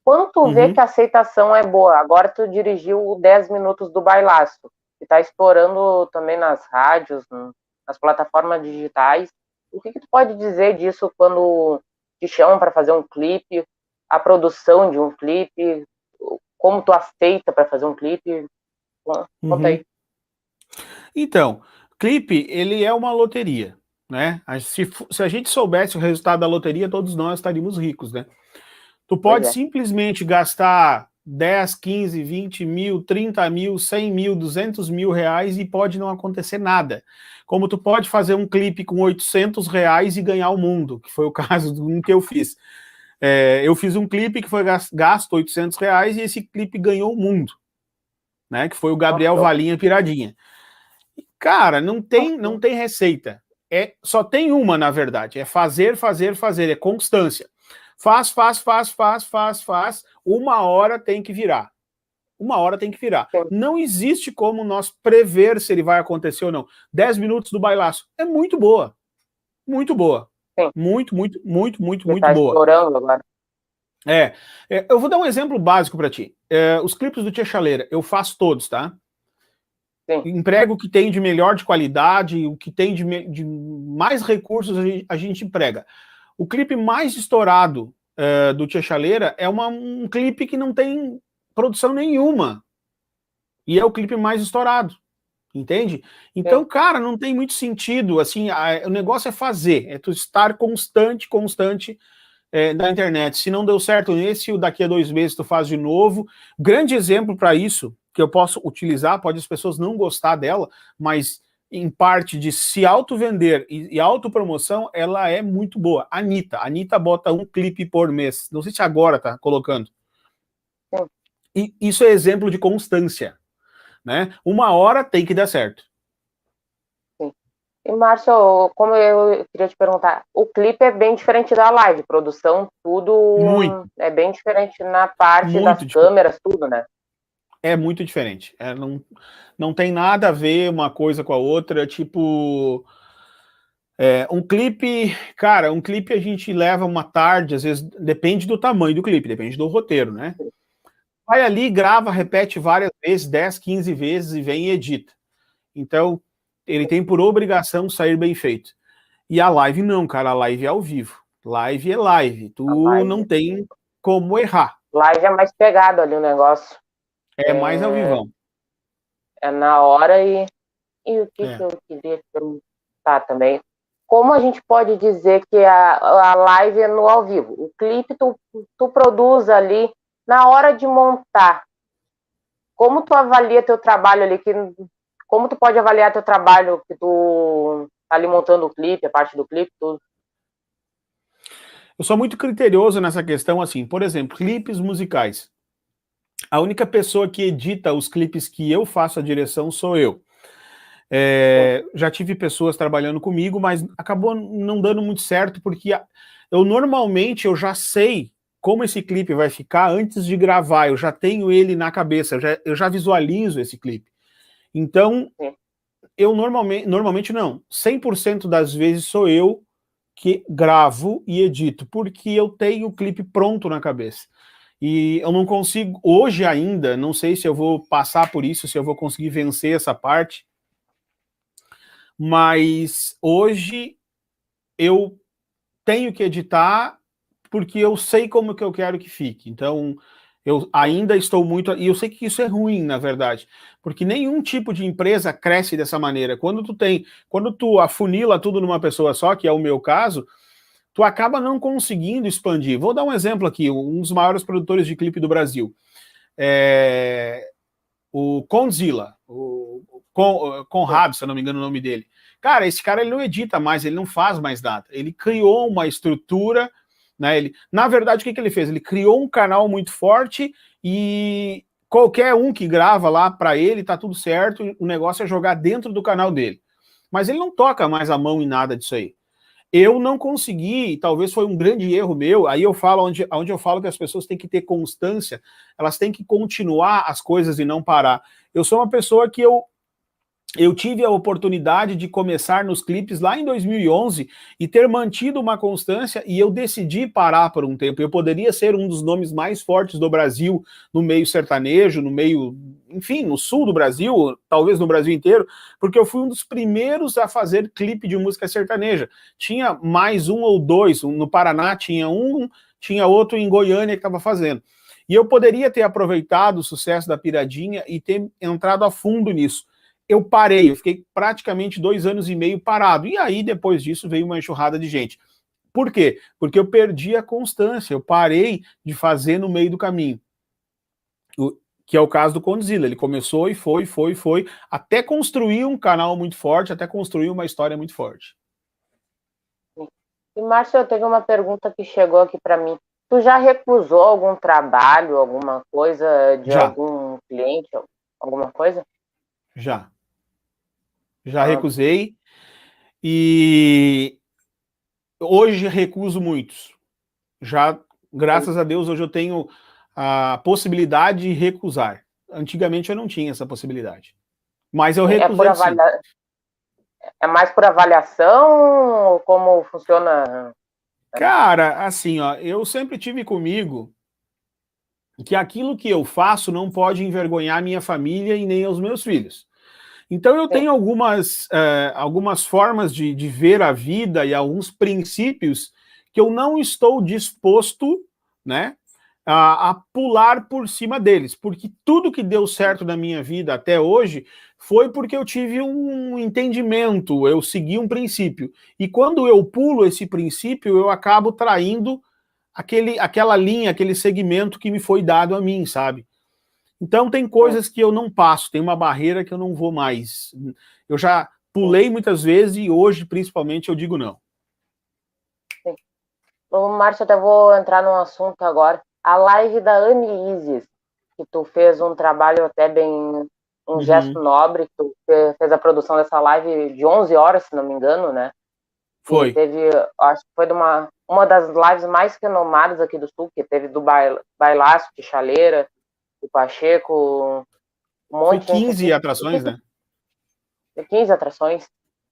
Quando tu vê que a aceitação é boa, agora tu dirigiu o 10 Minutos do Bailaço, que está estourando também nas rádios, nas plataformas digitais. O que tu pode dizer disso quando te chamam para fazer um clipe, a produção de um clipe? como tu aceita para fazer um clipe? Conta aí. Então, clipe, ele é uma loteria, né? Se a gente soubesse o resultado da loteria, todos nós estaríamos ricos, né? Tu pode simplesmente gastar 10, 15, 20 mil, 30 mil, 100 mil, 200 mil reais e pode não acontecer nada. Como tu pode fazer um clipe com 800 reais e ganhar o mundo, que foi o caso do que eu fiz. Eu fiz um clipe que foi gasto 800 reais e esse clipe ganhou o mundo, né? Que foi o Gabriel Valinha Piradinha. Cara, não tem receita. Só tem uma, na verdade. É fazer, fazer, fazer. É constância. Faz. Uma hora tem que virar. Não existe como nós prever se ele vai acontecer ou não. 10 minutos do bailaço. É muito boa. Muito boa. Sim. Muito boa. Estourando agora. Eu vou dar um exemplo básico para ti. Os clipes do Tia Chaleira, eu faço todos, tá? Sim. Emprego o que tem de melhor de qualidade, o que tem de mais recursos a gente emprega. O clipe mais estourado do Tia Chaleira é um clipe que não tem produção nenhuma. E é o clipe mais estourado. Entende? Então, cara, não tem muito sentido. Assim, o negócio é fazer. É tu estar constante na internet. Se não deu certo nesse, daqui a 2 meses tu faz de novo. Grande exemplo para isso, que eu posso utilizar, pode as pessoas não gostar dela, mas em parte de se auto-vender e autopromoção, ela é muito boa. A Anitta bota um clipe por mês. Não sei se agora tá colocando. E isso é exemplo de constância, né? Uma hora tem que dar certo. Sim. E, Márcio, como eu queria te perguntar, o clipe é bem diferente da live, produção, tudo é bem diferente na parte das câmeras, tudo, né? É muito diferente. Não tem nada a ver uma coisa com a outra. Tipo, um clipe, cara, um clipe a gente leva uma tarde, às vezes depende do tamanho do clipe, depende do roteiro, né? Vai ali, grava, repete várias vezes, 10, 15 vezes e vem e edita. Então, ele tem por obrigação sair bem feito. E a live não, cara, a live é ao vivo. Live é live. Não tem como errar. Live é mais pegado ali o negócio. É mais ao vivão. É na hora e o que eu queria perguntar também? Como a gente pode dizer que a live é no ao vivo? O clipe tu produz ali na hora de montar. Como tu avalia teu trabalho ali? Como tu pode avaliar teu trabalho que tu tá ali montando o clipe, a parte do clipe, tudo? Eu sou muito criterioso nessa questão, assim, por exemplo, clipes musicais. A única pessoa que edita os clipes que eu faço a direção sou eu. Já tive pessoas trabalhando comigo, mas acabou não dando muito certo, porque normalmente eu já sei como esse clipe vai ficar antes de gravar, eu já tenho ele na cabeça, eu já visualizo esse clipe. Então, eu normalmente não, 100% das vezes sou eu que gravo e edito, porque eu tenho o clipe pronto na cabeça. E eu não consigo, hoje ainda, não sei se eu vou passar por isso, se eu vou conseguir vencer essa parte, mas hoje eu tenho que editar porque eu sei como que eu quero que fique. Então, eu ainda estou muito... E eu sei que isso é ruim, na verdade, porque nenhum tipo de empresa cresce dessa maneira. Quando tu afunila tudo numa pessoa só, que é o meu caso, tu acaba não conseguindo expandir. Vou dar um exemplo aqui, um dos maiores produtores de clipe do Brasil. O Condzilla, o Conrado, se eu não me engano o nome dele. Cara, esse cara ele não edita mais, ele não faz mais nada. Ele criou uma estrutura, né? Na verdade, o que ele fez? Ele criou um canal muito forte e qualquer um que grava lá para ele, tá tudo certo, o negócio é jogar dentro do canal dele. Mas ele não toca mais a mão em nada disso aí. Eu não consegui, talvez foi um grande erro meu, aí eu falo onde eu falo que as pessoas têm que ter constância, elas têm que continuar as coisas e não parar. Eu sou uma pessoa que eu tive a oportunidade de começar nos clipes lá em 2011 e ter mantido uma constância, e eu decidi parar por um tempo. Eu poderia ser um dos nomes mais fortes do Brasil no meio sertanejo, no meio, enfim, no sul do Brasil, talvez no Brasil inteiro, porque eu fui um dos primeiros a fazer clipe de música sertaneja. Tinha mais um ou dois, no Paraná tinha um, tinha outro em Goiânia que estava fazendo. E eu poderia ter aproveitado o sucesso da Piradinha e ter entrado a fundo nisso. Eu parei, eu fiquei praticamente 2 anos e meio parado. E aí, depois disso, veio uma enxurrada de gente. Por quê? Porque eu perdi a constância, eu parei de fazer no meio do caminho. Que é o caso do Condzilla. Ele começou e foi, até construir um canal muito forte, até construir uma história muito forte. E, Márcio, teve uma pergunta que chegou aqui para mim. Tu já recusou algum trabalho, alguma coisa de algum cliente, alguma coisa? Já recusei e hoje recuso muitos. Já, graças a Deus, hoje eu tenho a possibilidade de recusar. Antigamente eu não tinha essa possibilidade. Mas eu recusei sim. É mais por avaliação ou como funciona? Cara, assim, ó, eu sempre tive comigo que aquilo que eu faço não pode envergonhar minha família e nem os meus filhos. Então eu tenho algumas formas de ver a vida e alguns princípios que eu não estou disposto, né, a pular por cima deles, porque tudo que deu certo na minha vida até hoje foi porque eu tive um entendimento, eu segui um princípio. E quando eu pulo esse princípio, eu acabo traindo aquela linha, aquele segmento que me foi dado a mim, sabe? Então tem coisas que eu não passo, tem uma barreira que eu não vou mais. Eu já pulei muitas vezes e hoje, principalmente, eu digo não. Ô, Márcio, até vou entrar num assunto agora. A live da Anne Isis, que tu fez um trabalho até bem, um gesto nobre, tu fez a produção dessa live de 11 horas, se não me engano, né? Foi. E teve, acho que foi de uma das lives mais renomadas aqui do Sul, que teve do Bailaço, de Chaleira, o Pacheco, um monte de Foi 15 atrações, né? 15 atrações.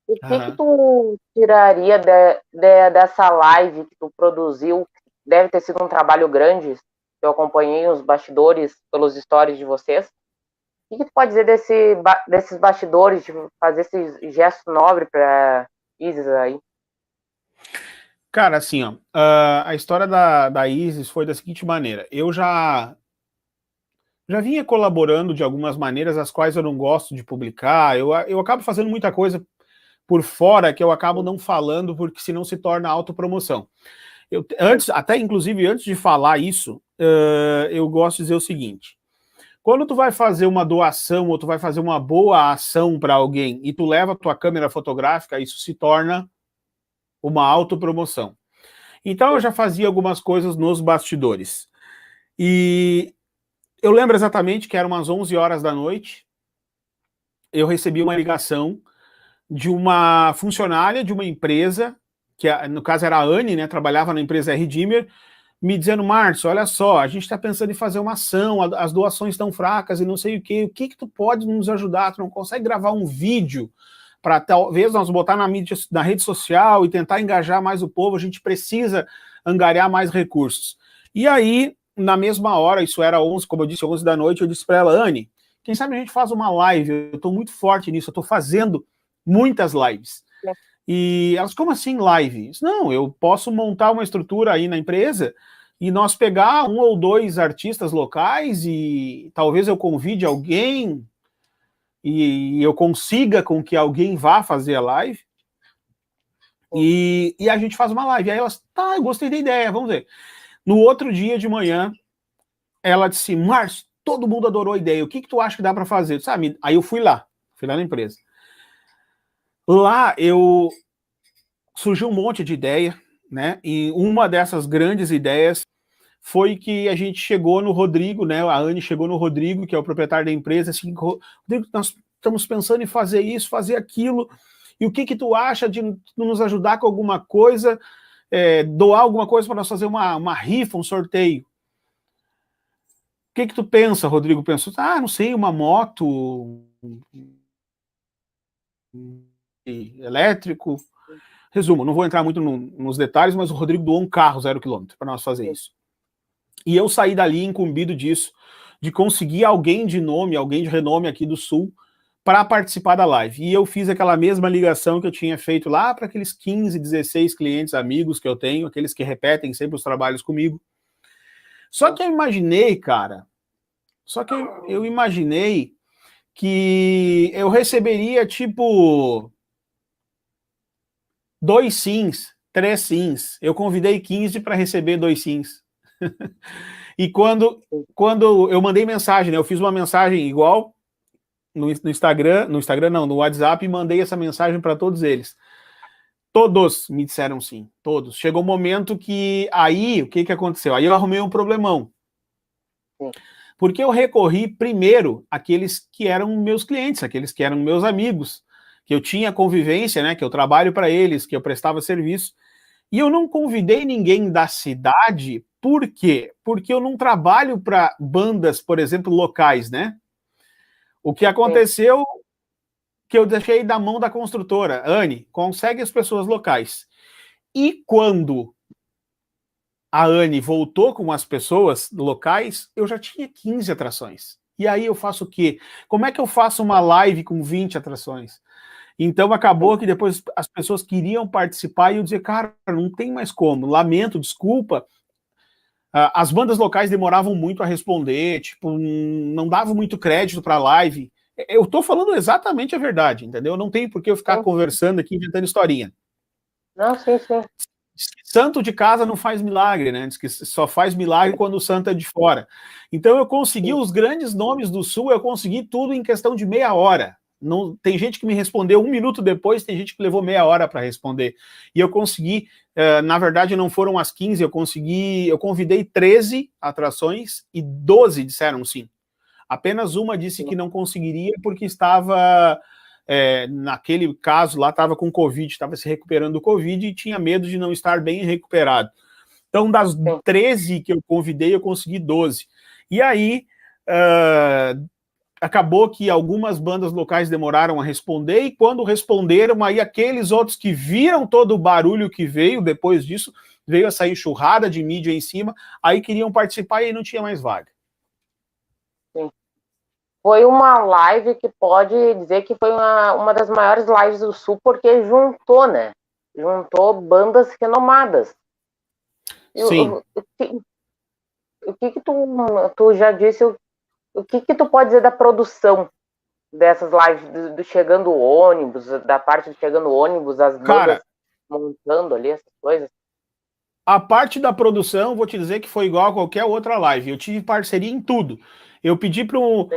O que tu tiraria dessa live que tu produziu? Deve ter sido um trabalho grande. Eu acompanhei os bastidores pelos stories de vocês. O que tu pode dizer desses bastidores, de fazer esse gesto nobre para Isis aí? Cara, assim, ó, a história da Isis foi da seguinte maneira. Eu já vinha colaborando de algumas maneiras as quais eu não gosto de publicar. Eu acabo fazendo muita coisa por fora que eu acabo não falando, porque senão se torna autopromoção. Inclusive, antes de falar isso, eu gosto de dizer o seguinte: quando tu vai fazer uma doação ou tu vai fazer uma boa ação para alguém e tu leva a tua câmera fotográfica, isso se torna uma autopromoção. Então eu já fazia algumas coisas nos bastidores. E eu lembro exatamente que eram umas 11 horas da noite, eu recebi uma ligação de uma funcionária de uma empresa, que no caso era a Anne, né, trabalhava na empresa R-Dimmer, me dizendo: Márcio, olha só, a gente está pensando em fazer uma ação, as doações estão fracas e não sei o que tu pode nos ajudar? Tu não consegue gravar um vídeo para talvez nós botar na rede social e tentar engajar mais o povo? A gente precisa angariar mais recursos. E aí, na mesma hora, isso era 11, como eu disse, 11 da noite, eu disse para ela: Anne, quem sabe a gente faz uma live? Eu estou muito forte nisso, eu estou fazendo muitas lives. E elas: como assim live? Não, eu posso montar uma estrutura aí na empresa e nós pegar 1 ou 2 artistas locais e talvez eu convide alguém e eu consiga com que alguém vá fazer a live e a gente faz uma live. Aí elas: tá, eu gostei da ideia, vamos ver. No outro dia de manhã, ela disse: Márcio, todo mundo adorou a ideia, o que tu acha que dá para fazer? Sabe? Aí eu fui lá na empresa. Lá surgiu um monte de ideia, né? E uma dessas grandes ideias foi que a gente chegou no Rodrigo, né? A Anne chegou no Rodrigo, que é o proprietário da empresa, assim: Rodrigo, nós estamos pensando em fazer isso, fazer aquilo, e o que tu acha de nos ajudar com alguma coisa, doar alguma coisa para nós fazer uma rifa, um sorteio? O que tu pensa? Rodrigo pensou: não sei, uma moto, elétrico. Resumo, não vou entrar muito nos detalhes, mas o Rodrigo doou um carro 0 km para nós fazer isso. E eu saí dali incumbido disso, de conseguir alguém de nome, alguém de renome aqui do Sul, para participar da live. E eu fiz aquela mesma ligação que eu tinha feito lá para aqueles 15, 16 clientes amigos que eu tenho, aqueles que repetem sempre os trabalhos comigo. Só que eu imaginei, cara, eu imaginei que eu receberia, tipo, 2 sims, 3 sims. Eu convidei 15 para receber 2 sims. E quando eu mandei mensagem, né, eu fiz uma mensagem igual no Instagram não, no WhatsApp, e mandei essa mensagem para todos eles. Todos me disseram sim, todos. Chegou um momento que aí, o que aconteceu? Aí eu arrumei um problemão. Porque eu recorri primeiro àqueles que eram meus clientes, aqueles que eram meus amigos, que eu tinha convivência, né, que eu trabalho para eles, que eu prestava serviço. E eu não convidei ninguém da cidade, por quê? Porque eu não trabalho para bandas, por exemplo, locais, né? O que aconteceu que eu deixei da mão da construtora. Anne, consegue as pessoas locais. E quando a Anne voltou com as pessoas locais, eu já tinha 15 atrações. E aí eu faço o quê? Como é que eu faço uma live com 20 atrações? Então acabou que depois as pessoas queriam participar e eu dizia, cara, não tem mais como, lamento, desculpa. As bandas locais demoravam muito a responder, tipo, não davam muito crédito para a live. Eu tô falando exatamente a verdade, entendeu? Não tem por que eu ficar conversando aqui, inventando historinha. Não, sim. Santo de casa não faz milagre, né? Diz que só faz milagre quando o santo é de fora. Então eu consegui os grandes nomes do Sul, eu consegui tudo em questão de meia hora. Não, tem gente que me respondeu 1 minuto depois, tem gente que levou meia hora para responder. E eu consegui, na verdade não foram as 15, eu convidei 13 atrações e 12 disseram sim. Apenas uma disse que não conseguiria porque estava... naquele caso lá estava com Covid, estava se recuperando do Covid e tinha medo de não estar bem recuperado. Então, das 13 que eu convidei, eu consegui 12. E aí, acabou que algumas bandas locais demoraram a responder, e quando responderam, aí aqueles outros que viram todo o barulho que veio depois disso, veio a sair enxurrada de mídia em cima, aí queriam participar e aí não tinha mais vaga. Foi uma live que pode dizer que foi uma das maiores lives do Sul, porque juntou, né? Juntou bandas renomadas. Sim. O que tu já disse, o que tu pode dizer da produção dessas lives, do chegando ônibus, da parte de chegando ônibus, as bandas montando ali essas coisas? A parte da produção, vou te dizer que foi igual a qualquer outra live. Eu tive parceria em tudo. Eu pedi pro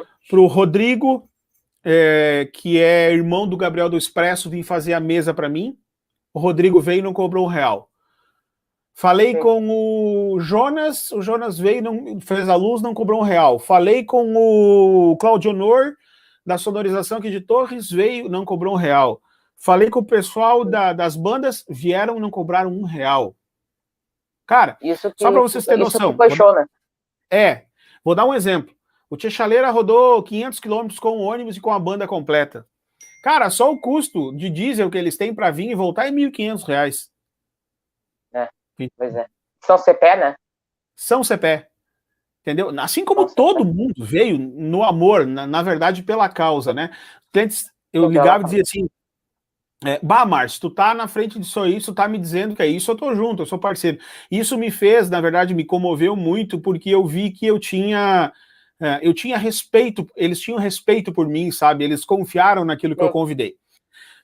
Rodrigo, que é irmão do Gabriel do Expresso, vir fazer a mesa para mim. O Rodrigo veio e não cobrou R$1. Falei com o Jonas veio, não fez a luz, não cobrou R$1. Falei com o Claudio Honor, da sonorização aqui de Torres, veio, não cobrou R$1. Falei com o pessoal das bandas, vieram e não cobraram R$1. Cara, só para vocês terem noção. Foi show, né? Vou dar um exemplo. O Tia Chaleira rodou 500 quilômetros com o ônibus e com a banda completa. Cara, só o custo de diesel que eles têm para vir e voltar é R$1.500. Pois é. São CPE, né? São CPE. Entendeu? Assim como todo mundo veio no amor, na verdade, pela causa, né? Antes eu ligava e dizia assim, Márcio, tu tá na frente disso aí, tu tá me dizendo que é isso, eu tô junto, eu sou parceiro. Isso me fez, na verdade, me comoveu muito, porque eu vi que eu tinha respeito, eles tinham respeito por mim, sabe? Eles confiaram naquilo que eu convidei.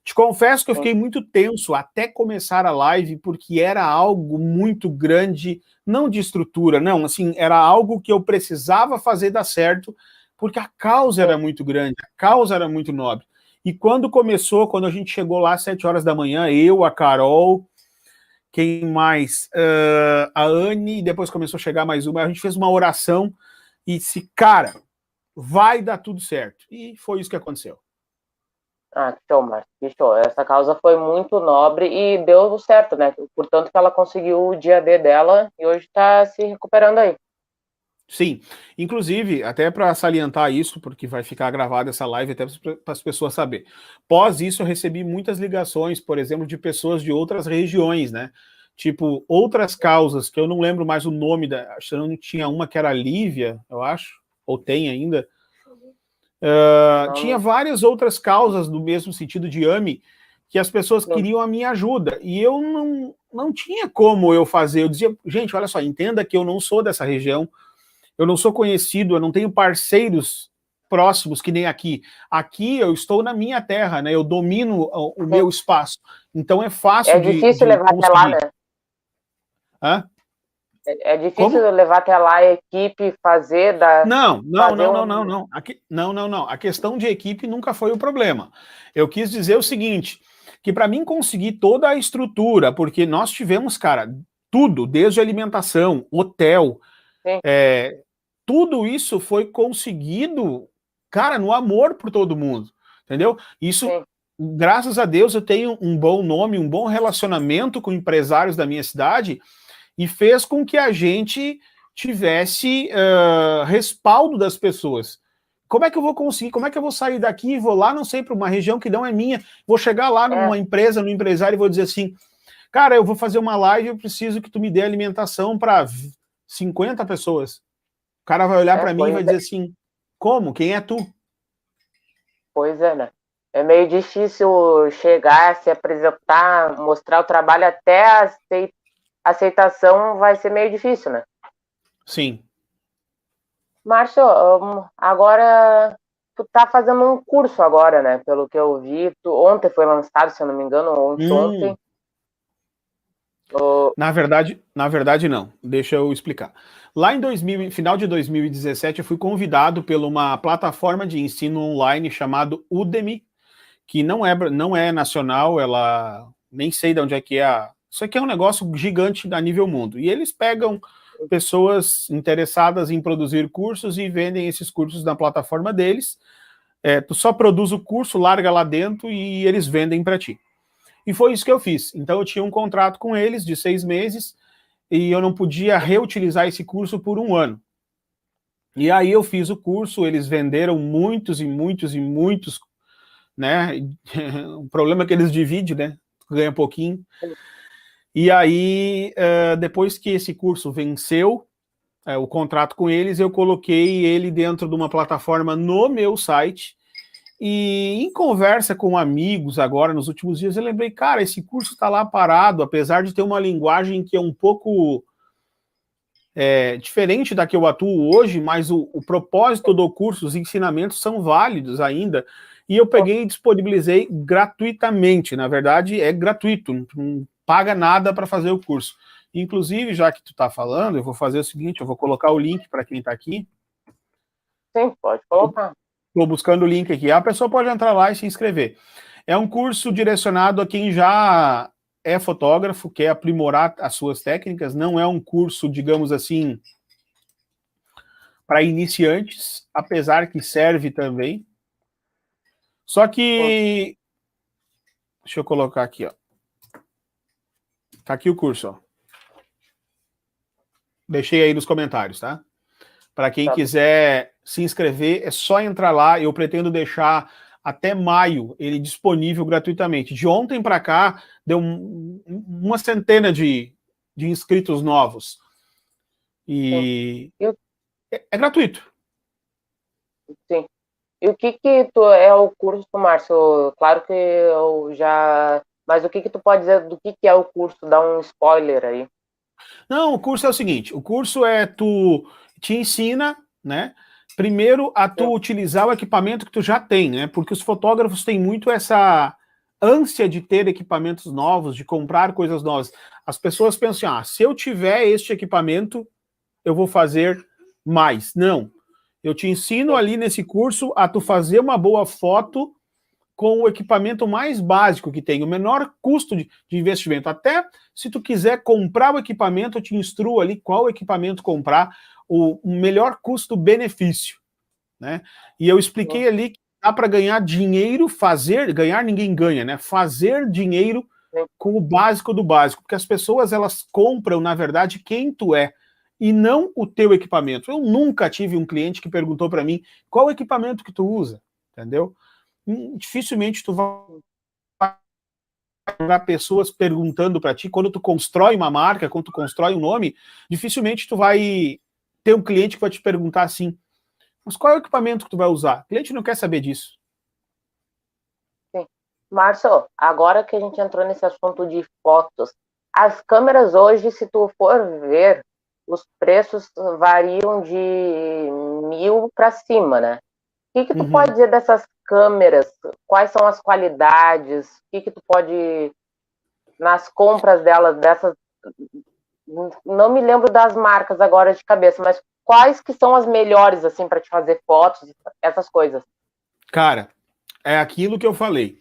Te confesso que eu fiquei muito tenso até começar a live, porque era algo muito grande, não de estrutura, não, assim, era algo que eu precisava fazer dar certo, porque a causa era muito grande, a causa era muito nobre. E quando começou, quando a gente chegou lá às 7 horas da manhã, eu, a Carol, quem mais? A Anne, depois começou a chegar mais uma, a gente fez uma oração e disse, cara, vai dar tudo certo. E foi isso que aconteceu. Que show, Márcio, que show. Essa causa foi muito nobre e deu certo, né? Portanto que ela conseguiu o dia D dela e hoje está se recuperando aí. Sim, inclusive, até para salientar isso, porque vai ficar gravada essa live até para as pessoas saberem. Pós isso, eu recebi muitas ligações, por exemplo, de pessoas de outras regiões, né? Tipo, outras causas, que eu não lembro mais o nome, acho que não tinha uma que era Lívia, eu acho, ou tem ainda. Tinha várias outras causas do mesmo sentido de AME, que as pessoas queriam a minha ajuda, e eu não tinha como eu fazer. Eu dizia, gente, olha só, entenda que eu não sou dessa região, eu não sou conhecido, eu não tenho parceiros próximos que nem aqui. Aqui eu estou na minha terra, né? Eu domino o meu espaço. Então é fácil É difícil levar até lá, né? Hã? É difícil Como? levar até lá a equipe, fazer da. Não. Fazer A questão de equipe nunca foi o problema. Eu quis dizer o seguinte, que para mim conseguir toda a estrutura, porque nós tivemos, cara, tudo, desde alimentação, hotel, Sim. tudo isso foi conseguido, cara, no amor por todo mundo, entendeu? Isso, Sim. graças a Deus, eu tenho um bom nome, um bom relacionamento com empresários da minha cidade, e fez com que a gente tivesse respaldo das pessoas. Como é que eu vou conseguir? Como é que eu vou sair daqui e vou lá, não sei, para uma região que não é minha, vou chegar lá numa empresa, no empresário e vou dizer assim, cara, eu vou fazer uma live, eu preciso que tu me dê alimentação para 50 pessoas. O cara vai olhar para mim e vai dizer assim, como? Quem é tu? Pois é, né? É meio difícil chegar, se apresentar, mostrar o trabalho, até a aceitação vai ser meio difícil, né? Sim. Márcio, agora tu tá fazendo um curso agora, né? Pelo que eu vi, ontem foi lançado, se eu não me engano, ontem. Na verdade não. Deixa eu explicar. Lá em final de 2017, eu fui convidado por uma plataforma de ensino online chamado Udemy, que não é nacional, ela nem sei de onde é que é. Isso aqui é um negócio gigante a nível mundo. E eles pegam pessoas interessadas em produzir cursos e vendem esses cursos na plataforma deles. Tu só produz o curso, larga lá dentro e eles vendem para ti. E foi isso que eu fiz. Então eu tinha um contrato com eles de 6 meses e eu não podia reutilizar esse curso por 1 ano. E aí eu fiz o curso, eles venderam muitos, né? O problema é que eles dividem, né? Ganha pouquinho. E aí, depois que esse curso venceu, o contrato com eles, eu coloquei ele dentro de uma plataforma no meu site. E em conversa com amigos agora, nos últimos dias, eu lembrei, cara, esse curso está lá parado, apesar de ter uma linguagem que é um pouco diferente da que eu atuo hoje, mas o propósito do curso, os ensinamentos são válidos ainda, e eu peguei e disponibilizei gratuitamente. Na verdade, é gratuito, não paga nada para fazer o curso. Inclusive, já que tu está falando, eu vou fazer o seguinte, eu vou colocar o link para quem está aqui. Sim, pode colocar. Estou buscando o link aqui. A pessoa pode entrar lá e se inscrever. É um curso direcionado a quem já é fotógrafo, quer aprimorar as suas técnicas. Não é um curso, digamos assim, para iniciantes, apesar que serve também. Só que... Deixa eu colocar aqui, ó. Tá aqui o curso, ó. Deixei aí nos comentários, tá? Para quem quiser se inscrever, é só entrar lá. Eu pretendo deixar até maio ele disponível gratuitamente. De ontem para cá, deu uma centena de inscritos novos. E é gratuito. Sim. E o que é o curso, Márcio? Claro que eu já... Mas o que tu pode dizer do que é o curso? Dá um spoiler aí. Não, o curso é o seguinte. O curso tu te ensina, né? Primeiro a tu utilizar o equipamento que tu já tem, né? Porque os fotógrafos têm muito essa ânsia de ter equipamentos novos, de comprar coisas novas. As pessoas pensam assim, se eu tiver este equipamento, eu vou fazer mais. Não. Eu te ensino ali nesse curso a tu fazer uma boa foto com o equipamento mais básico que tem, o menor custo de investimento. Até se tu quiser comprar o equipamento, eu te instruo ali qual equipamento comprar, o melhor custo-benefício, né? E eu expliquei ali que dá para ganhar dinheiro, ganhar ninguém ganha, né? Fazer dinheiro com o básico do básico, porque as pessoas, elas compram, na verdade, quem tu é, e não o teu equipamento. Eu nunca tive um cliente que perguntou para mim qual equipamento que tu usa, entendeu? Dificilmente tu vai para pessoas perguntando para ti, quando tu constrói uma marca, quando tu constrói um nome, dificilmente tu vai ter um cliente que vai te perguntar assim, mas qual é o equipamento que tu vai usar? O cliente não quer saber disso. Sim. Márcio, agora que a gente entrou nesse assunto de fotos, as câmeras hoje, se tu for ver, os preços variam de 1.000 para cima, né? O que tu pode dizer dessas câmeras? Quais são as qualidades? O que tu pode, nas compras delas, dessas, não me lembro das marcas agora de cabeça, mas quais que são as melhores, assim, para te fazer fotos, essas coisas? Cara, é aquilo que eu falei.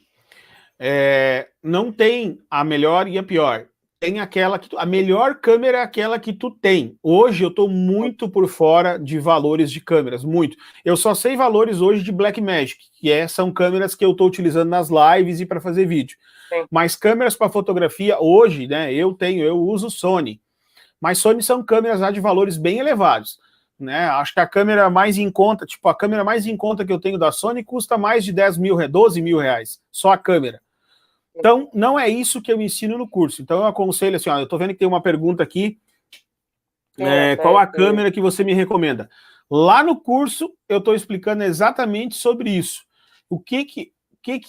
Não tem a melhor e a pior. Tem aquela que a melhor câmera é aquela que tu tem. Hoje eu tô muito por fora de valores de câmeras, muito. Eu só sei valores hoje de Blackmagic, que são câmeras que eu tô utilizando nas lives e para fazer vídeo. Sim. Mas câmeras para fotografia hoje, né, eu uso Sony. Mas Sony são câmeras lá de valores bem elevados, né? Acho que a câmera mais em conta, tipo, a câmera mais em conta que eu tenho da Sony custa mais de 10 mil, 12 mil reais, só a câmera. Então, não é isso que eu ensino no curso. Então, eu aconselho assim, ó, eu tô vendo que tem uma pergunta aqui, qual a câmera que você me recomenda? Lá no curso, eu tô explicando exatamente sobre isso. O que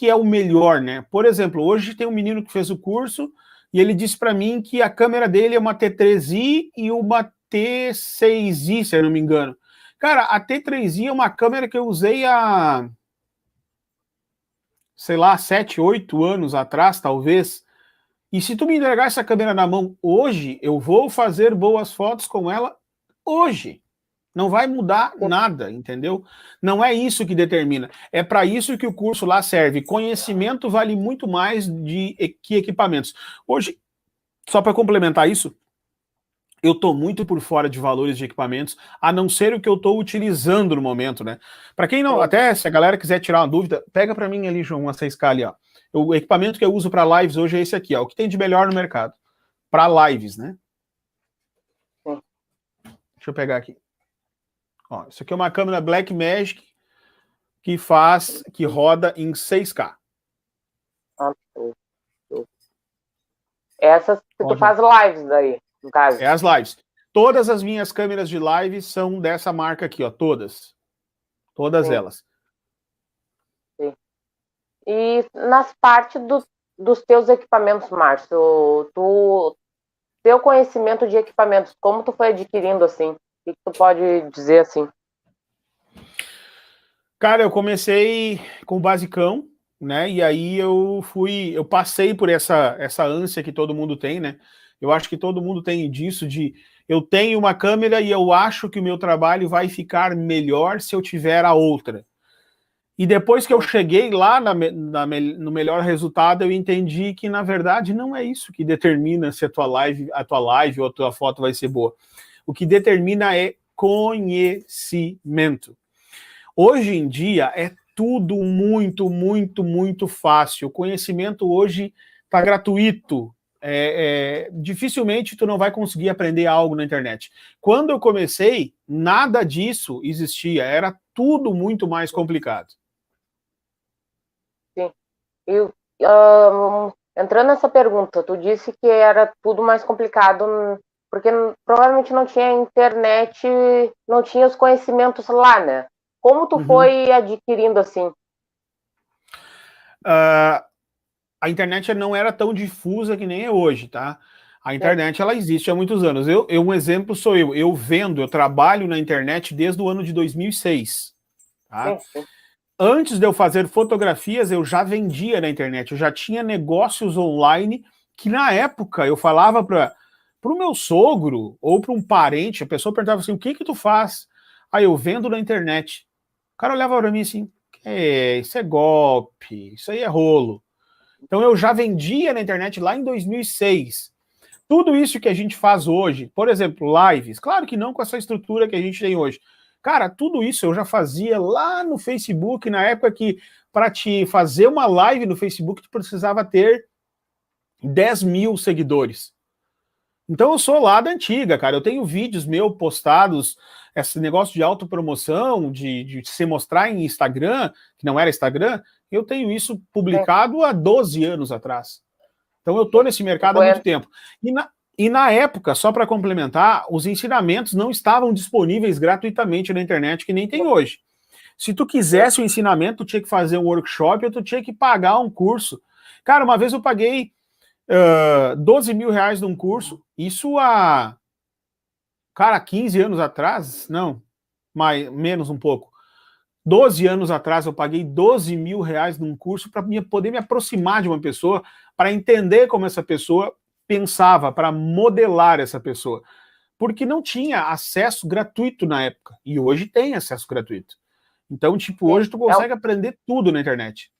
é o melhor, né? Por exemplo, hoje tem um menino que fez o curso e ele disse para mim que a câmera dele é uma T3i e uma T6i, se eu não me engano. Cara, a T3i é uma câmera que eu usei há, sei lá, 7, 8 anos atrás, talvez. E se tu me entregar essa câmera na mão hoje, eu vou fazer boas fotos com ela hoje. Não vai mudar nada, entendeu? Não é isso que determina. É para isso que o curso lá serve. Conhecimento vale muito mais que equipamentos. Hoje, só para complementar isso, eu estou muito por fora de valores de equipamentos, a não ser o que eu estou utilizando no momento, né? Para quem não, até se a galera quiser tirar uma dúvida, pega para mim ali, João, uma 6K ali, ó. O equipamento que eu uso para lives hoje é esse aqui, ó. O que tem de melhor no mercado? Para lives, né? Deixa eu pegar aqui. Ó, isso aqui é uma câmera Blackmagic que roda em 6K. Essas que tu faz lives daí, no caso. É as lives. Todas as minhas câmeras de live são dessa marca aqui, ó, todas. Todas elas. Sim. E nas partes dos teus equipamentos, Márcio, teu conhecimento de equipamentos, como tu foi adquirindo, assim? O que tu pode dizer, assim? Cara, eu comecei com o basicão, né, e aí eu passei por essa ânsia que todo mundo tem, né, eu acho que todo mundo tem disso, eu tenho uma câmera e eu acho que o meu trabalho vai ficar melhor se eu tiver a outra. E depois que eu cheguei lá no melhor resultado, eu entendi que, na verdade, não é isso que determina se a tua live ou a tua foto vai ser boa. O que determina é conhecimento. Hoje em dia é tudo muito, muito, muito fácil. O conhecimento hoje está gratuito. Dificilmente tu não vai conseguir aprender algo na internet. Quando eu comecei, nada disso existia. Era tudo muito mais complicado. Sim. E, entrando nessa pergunta, tu disse que era tudo mais complicado, porque provavelmente não tinha internet, não tinha os conhecimentos lá, né? Como tu foi adquirindo, assim? A internet não era tão difusa que nem é hoje, tá? A internet, ela existe há muitos anos. Um exemplo sou eu. Eu trabalho na internet desde o ano de 2006, tá? Sim. Antes de eu fazer fotografias, eu já vendia na internet. Eu já tinha negócios online que, na época, eu falava para o meu sogro ou para um parente, a pessoa perguntava assim, o que tu faz? Aí eu vendo na internet. O cara olhava para mim assim, isso é golpe, isso aí é rolo. Então eu já vendia na internet lá em 2006. Tudo isso que a gente faz hoje, por exemplo, lives, claro que não com essa estrutura que a gente tem hoje. Cara, tudo isso eu já fazia lá no Facebook, na época que para te fazer uma live no Facebook, tu precisava ter 10 mil seguidores. Então eu sou lá da antiga, cara. Eu tenho vídeos meus postados, esse negócio de autopromoção, de se mostrar em Instagram, que não era Instagram, eu tenho isso publicado há 12 anos atrás. Então eu tô nesse mercado há muito tempo. E na época, só para complementar, os ensinamentos não estavam disponíveis gratuitamente na internet, que nem tem hoje. Se tu quisesse um ensinamento, tu tinha que fazer um workshop ou tu tinha que pagar um curso. Cara, uma vez eu paguei 12 mil reais num curso, isso há Cara, 15 anos atrás, não, menos um pouco. 12 anos atrás eu paguei 12 mil reais num curso para poder me aproximar de uma pessoa, para entender como essa pessoa pensava, para modelar essa pessoa. Porque não tinha acesso gratuito na época. E hoje tem acesso gratuito. Então, tipo, hoje tu consegue aprender tudo na internet.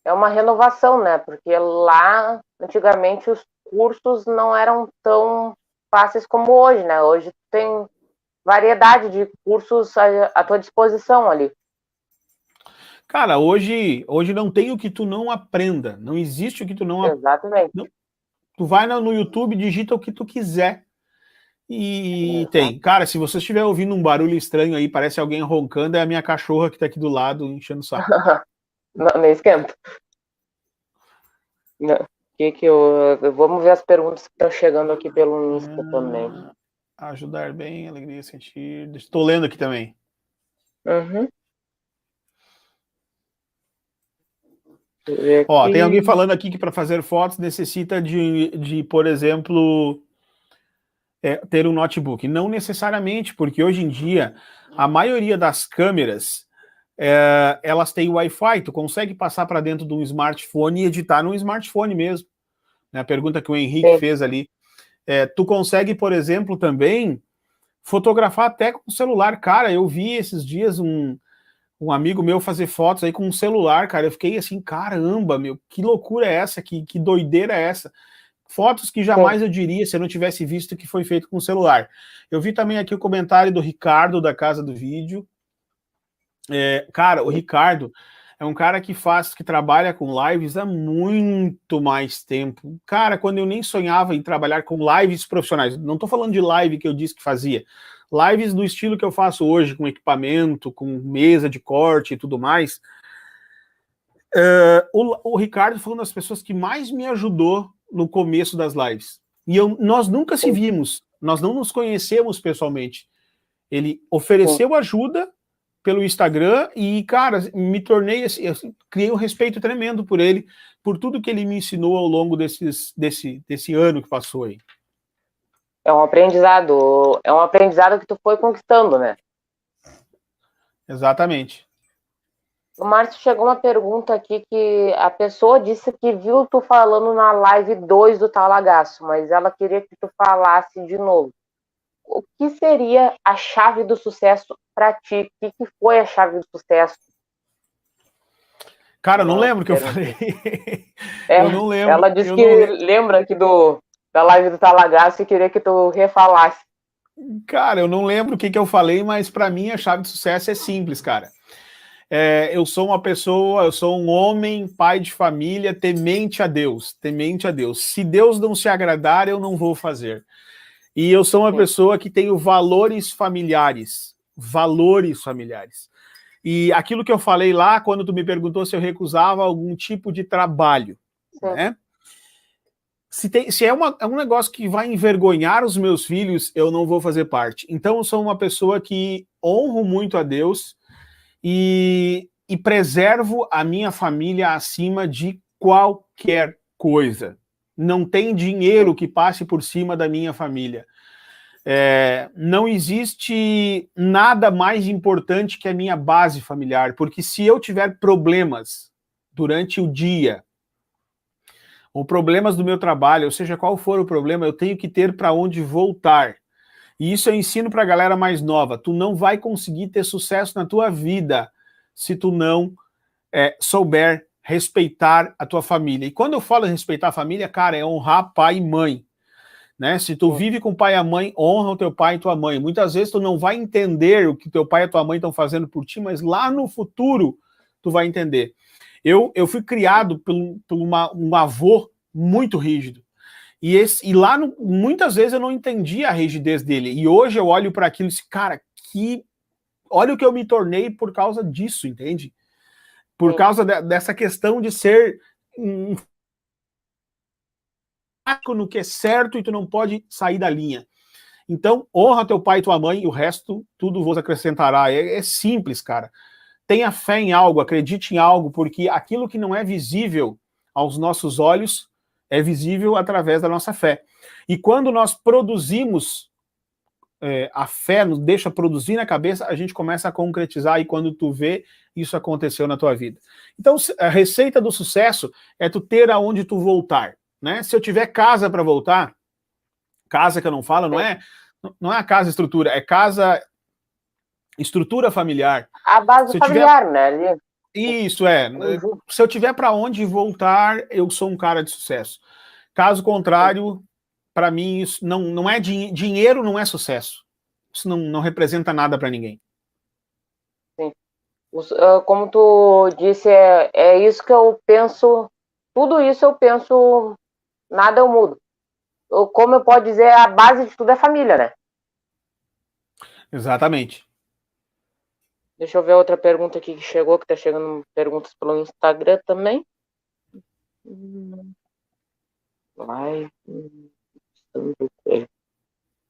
É uma renovação, né? Porque lá, antigamente, os cursos não eram tão fáceis como hoje, né? Hoje tem variedade de cursos à tua disposição ali. Cara, hoje não tem o que tu não aprenda. Não existe o que tu não aprenda. Exatamente. Tu vai no YouTube, digita o que tu quiser. E tem. Cara, se você estiver ouvindo um barulho estranho aí, parece alguém roncando, é a minha cachorra que tá aqui do lado, enchendo o saco. Não esquenta. Não. Vamos ver as perguntas que estão chegando aqui pelo Insta também. Ajudar bem, alegria, sentir. Estou lendo aqui também. Uhum. Ó, tem alguém falando aqui que para fazer fotos necessita de por exemplo, ter um notebook. Não necessariamente, porque hoje em dia a maioria das câmeras elas têm Wi-Fi, tu consegue passar para dentro de um smartphone e editar num smartphone mesmo. A pergunta que o Henrique fez ali. Tu consegue, por exemplo, também fotografar até com o celular. Cara, eu vi esses dias um amigo meu fazer fotos aí com um celular, cara. Eu fiquei assim, caramba, meu, que loucura é essa? Que doideira é essa? Fotos que jamais eu diria se eu não tivesse visto que foi feito com o celular. Eu vi também aqui o comentário do Ricardo, da Casa do Vídeo. Cara, o Ricardo é um cara que trabalha com lives há muito mais tempo. Cara, quando eu nem sonhava em trabalhar com lives profissionais, não tô falando de live que eu disse que fazia, lives do estilo que eu faço hoje, com equipamento, com mesa de corte e tudo mais. O Ricardo foi uma das pessoas que mais me ajudou no começo das lives. E nós nunca se vimos, nós não nos conhecemos pessoalmente. Ele ofereceu ajuda pelo Instagram e, cara, me tornei assim, criei um respeito tremendo por ele, por tudo que ele me ensinou ao longo desse ano que passou aí. É um aprendizado que tu foi conquistando, né? Exatamente. O Márcio, chegou uma pergunta aqui que a pessoa disse que viu tu falando na live 2 do Talagaço, mas ela queria que tu falasse de novo. O que seria a chave do sucesso para ti? O que foi a chave do sucesso? Cara, eu não lembro o que eu falei. Eu não lembro. Ela disse que lembra aqui da live do Talagaço e queria que tu refalasse. Cara, eu não lembro o que eu falei, mas para mim a chave de sucesso é simples, cara. Eu sou uma pessoa, eu sou um homem, pai de família, temente a Deus, temente a Deus. Se Deus não se agradar, eu não vou fazer. E eu sou uma pessoa que tenho valores familiares. E aquilo que eu falei lá, quando tu me perguntou se eu recusava algum tipo de trabalho, né? Se é um negócio que vai envergonhar os meus filhos, eu não vou fazer parte. Então eu sou uma pessoa que honro muito a Deus e preservo a minha família acima de qualquer coisa. Não tem dinheiro que passe por cima da minha família. Não existe nada mais importante que a minha base familiar, porque se eu tiver problemas durante o dia, ou problemas do meu trabalho, ou seja, qual for o problema, eu tenho que ter para onde voltar. E isso eu ensino para a galera mais nova. Tu não vai conseguir ter sucesso na tua vida se tu não souber respeitar a tua família. E quando eu falo em respeitar a família, cara, é honrar pai e mãe. Né? Se tu vive com o pai e a mãe, honra o teu pai e tua mãe. Muitas vezes tu não vai entender o que teu pai e tua mãe estão fazendo por ti, mas lá no futuro tu vai entender. Eu fui criado por um avô muito rígido. E lá, muitas vezes eu não entendia a rigidez dele. E hoje eu olho para aquilo e disse, cara, olha o que eu me tornei por causa disso, entende? Por causa dessa questão de ser no que é certo e tu não pode sair da linha. Então, honra teu pai e tua mãe e o resto, tudo vos acrescentará. É simples, cara. Tenha fé em algo, acredite em algo, porque aquilo que não é visível aos nossos olhos é visível através da nossa fé. E quando nós produzimos a fé nos deixa produzir na cabeça, a gente começa a concretizar e quando tu vê, isso aconteceu na tua vida. Então, a receita do sucesso é tu ter aonde tu voltar, né? Se eu tiver casa para voltar, casa que eu não falo, não é a casa estrutura, é casa estrutura familiar. A base familiar, né? Isso, se eu tiver para onde voltar, eu sou um cara de sucesso. Caso contrário, para mim, isso não é dinheiro, não é sucesso. Isso não representa nada para ninguém. Sim. Como tu disse, é isso que eu penso. Tudo isso eu penso, nada eu mudo. Como eu posso dizer, a base de tudo é família, né? Exatamente. Deixa eu ver outra pergunta aqui que chegou, que tá chegando perguntas pelo Instagram também.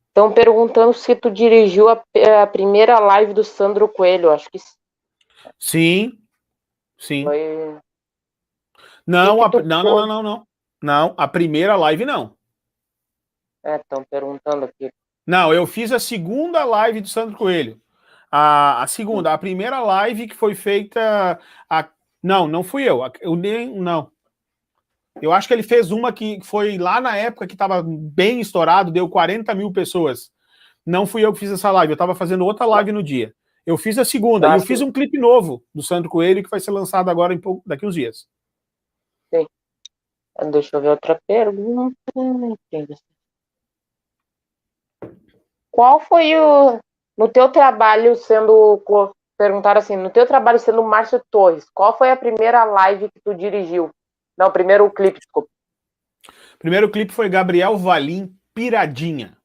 Estão perguntando se tu dirigiu a primeira live do Sandro Coelho, acho que sim. Foi... Não, não, a primeira live não. Estão perguntando aqui. Não, eu fiz a segunda live do Sandro Coelho. A segunda, a primeira live que foi feita... Não fui eu. Não. Eu acho que ele fez uma que foi lá na época que estava bem estourado, deu 40 mil pessoas. Não fui eu que fiz essa live, eu estava fazendo outra live no dia. Eu fiz a segunda, e eu fiz um clipe novo do Sandro Coelho que vai ser lançado agora daqui uns dias. Sim. Deixa eu ver outra pergunta. Qual foi no teu trabalho sendo... Perguntaram assim, no teu trabalho sendo Márcio Torres, qual foi a primeira live que tu dirigiu? Não, o primeiro clipe, desculpa. O primeiro clipe foi Gabriel Valim, Piradinha.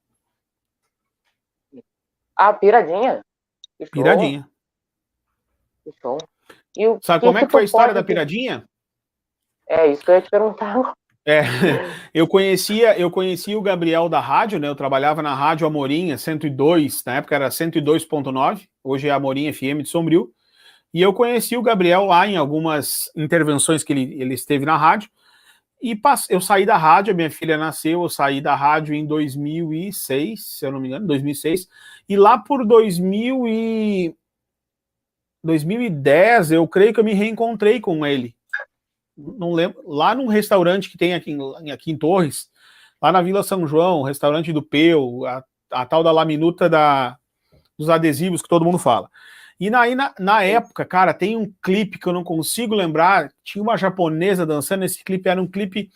Piradinha? Que Piradinha. Que show. Sabe como é que foi a história da Piradinha? É isso que eu ia te perguntar. Eu conhecia o Gabriel da rádio, né? Eu trabalhava na Rádio Amorim, 102, na época era 102.9, hoje é Amorim FM de Sombrio. E eu conheci o Gabriel lá em algumas intervenções que ele esteve na rádio. E eu saí da rádio, a minha filha nasceu, eu saí da rádio em 2006, se eu não me engano, 2006. E lá por 2010, eu creio que eu me reencontrei com ele. Não lembro, lá num restaurante que tem aqui em Torres, lá na Vila São João, restaurante do Peu, a tal da laminuta dos adesivos que todo mundo fala. E na época, cara, tem um clipe que eu não consigo lembrar, tinha uma japonesa dançando, esse clipe era um clipe...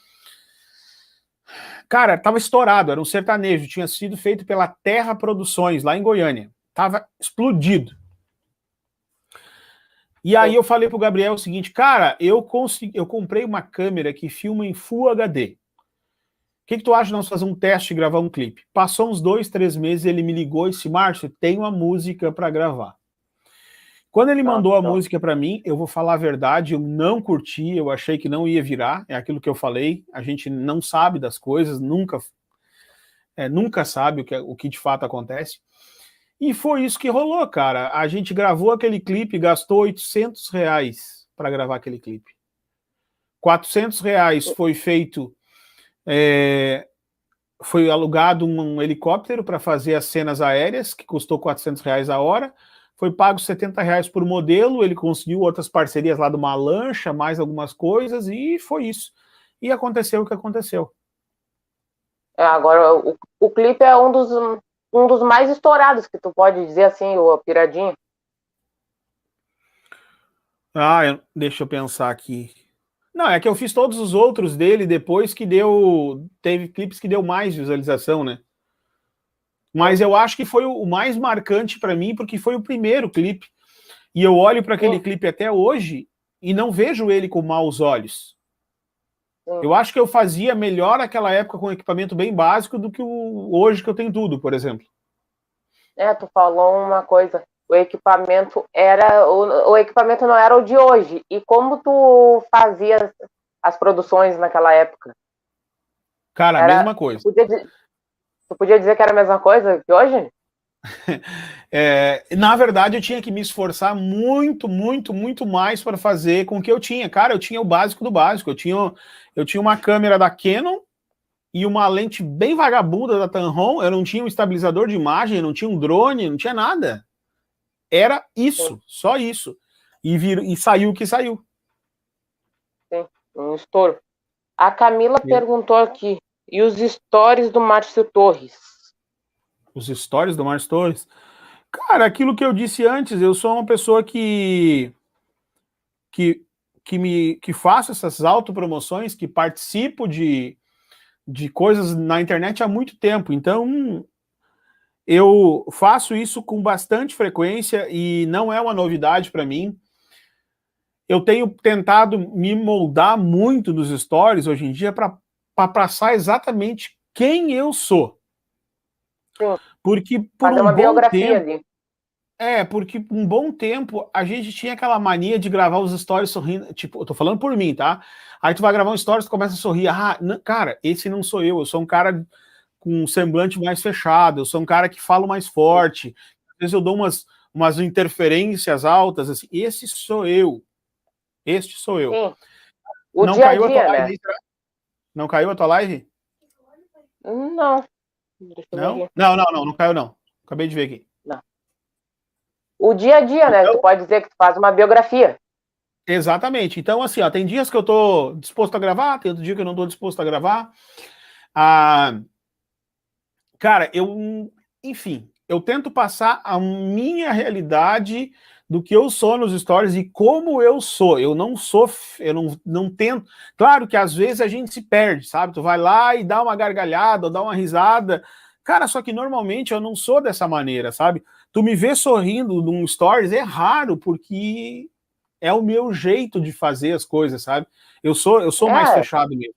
Cara, tava estourado, era um sertanejo, tinha sido feito pela Terra Produções, lá em Goiânia. Tava explodido. E aí eu falei pro Gabriel o seguinte, cara, eu comprei uma câmera que filma em Full HD. O que tu acha de nós fazer um teste e gravar um clipe? Passou uns 2, 3 meses, ele me ligou e disse, Márcio, tem uma música para gravar. Quando ele mandou a música para mim, eu vou falar a verdade, eu não curti, eu achei que não ia virar, é aquilo que eu falei, a gente não sabe das coisas, nunca sabe o que de fato acontece. E foi isso que rolou, cara. A gente gravou aquele clipe, gastou R$800 para gravar aquele clipe. R$400 foi feito, foi alugado um helicóptero para fazer as cenas aéreas, que custou R$400 a hora. Foi pago R$70 por modelo, ele conseguiu outras parcerias lá de uma lancha, mais algumas coisas, e foi isso. E aconteceu o que aconteceu. Agora, o clipe é um dos mais estourados, que tu pode dizer assim, o Piradinha. Deixa eu pensar aqui. Não, é que eu fiz todos os outros dele depois que teve clipes que deu mais visualização, né? Mas eu acho que foi o mais marcante para mim, porque foi o primeiro clipe. E eu olho para aquele clipe até hoje e não vejo ele com maus olhos. Eu acho que eu fazia melhor naquela época com equipamento bem básico do que hoje que eu tenho tudo, por exemplo. Tu falou uma coisa. O equipamento o equipamento não era o de hoje. E como tu fazia as produções naquela época? Cara, a mesma coisa. Tu podia dizer que era a mesma coisa que hoje? Na verdade, eu tinha que me esforçar muito, muito, muito mais para fazer com o que eu tinha. Cara, eu tinha o básico do básico. Eu tinha uma câmera da Canon, e uma lente bem vagabunda da Tamron, eu não tinha um estabilizador de imagem, eu não tinha um drone, não tinha nada. Era isso, só isso. E saiu o que saiu. Sim, um estouro. A Camila perguntou aqui, e os stories do Márcio Torres? Os stories do Márcio Torres? Cara, aquilo que eu disse antes, eu sou uma pessoa que faço essas autopromoções, que participo de coisas na internet há muito tempo. Então, eu faço isso com bastante frequência e não é uma novidade para mim. Eu tenho tentado me moldar muito nos stories hoje em dia para passar exatamente quem eu sou. Sim. Porque por fazer uma biografia ali. Porque um bom tempo a gente tinha aquela mania de gravar os stories sorrindo, tipo, eu tô falando por mim, tá? Aí tu vai gravar um stories, tu começa a sorrir, cara, esse não sou eu sou um cara com um semblante mais fechado, eu sou um cara que falo mais forte, às vezes eu dou umas interferências altas, assim, este sou eu. Sim. O não dia caiu a dia, a tua live, né? Não caiu a tua live? Não. Não caiu não. Acabei de ver aqui. Não. O dia a dia, né? Então, tu pode dizer que tu faz uma biografia. Exatamente. Então, assim, ó, tem dias que eu tô disposto a gravar, tem outro dia que eu não tô disposto a gravar. Cara, enfim, eu tento passar a minha realidade do que eu sou nos stories e como eu sou. Eu não tento. Claro que às vezes a gente se perde, sabe? Tu vai lá e dá uma gargalhada, ou dá uma risada. Cara, só que normalmente eu não sou dessa maneira, sabe? Tu me vê sorrindo num stories é raro, porque é o meu jeito de fazer as coisas, sabe? Eu sou mais fechado mesmo.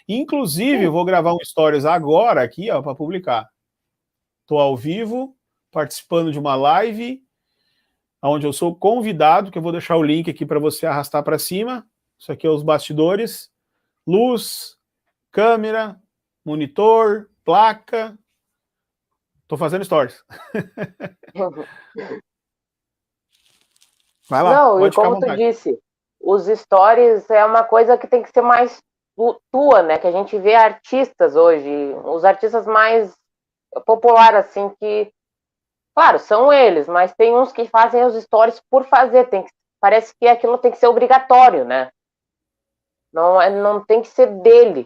Inclusive, eu vou gravar um stories agora aqui, ó, para publicar. Tô ao vivo, participando de uma live, onde eu sou convidado, que eu vou deixar o link aqui para você arrastar para cima. Isso aqui é os bastidores. Luz, câmera, monitor, placa. Tô fazendo stories. Vai lá, não, pode e como tu disse, os stories é uma coisa que tem que ser mais tua, né? Que a gente vê artistas hoje, os artistas mais populares, assim, que, claro, são eles, mas tem uns que fazem os stories por fazer, parece que aquilo tem que ser obrigatório, né? Não tem que ser dele.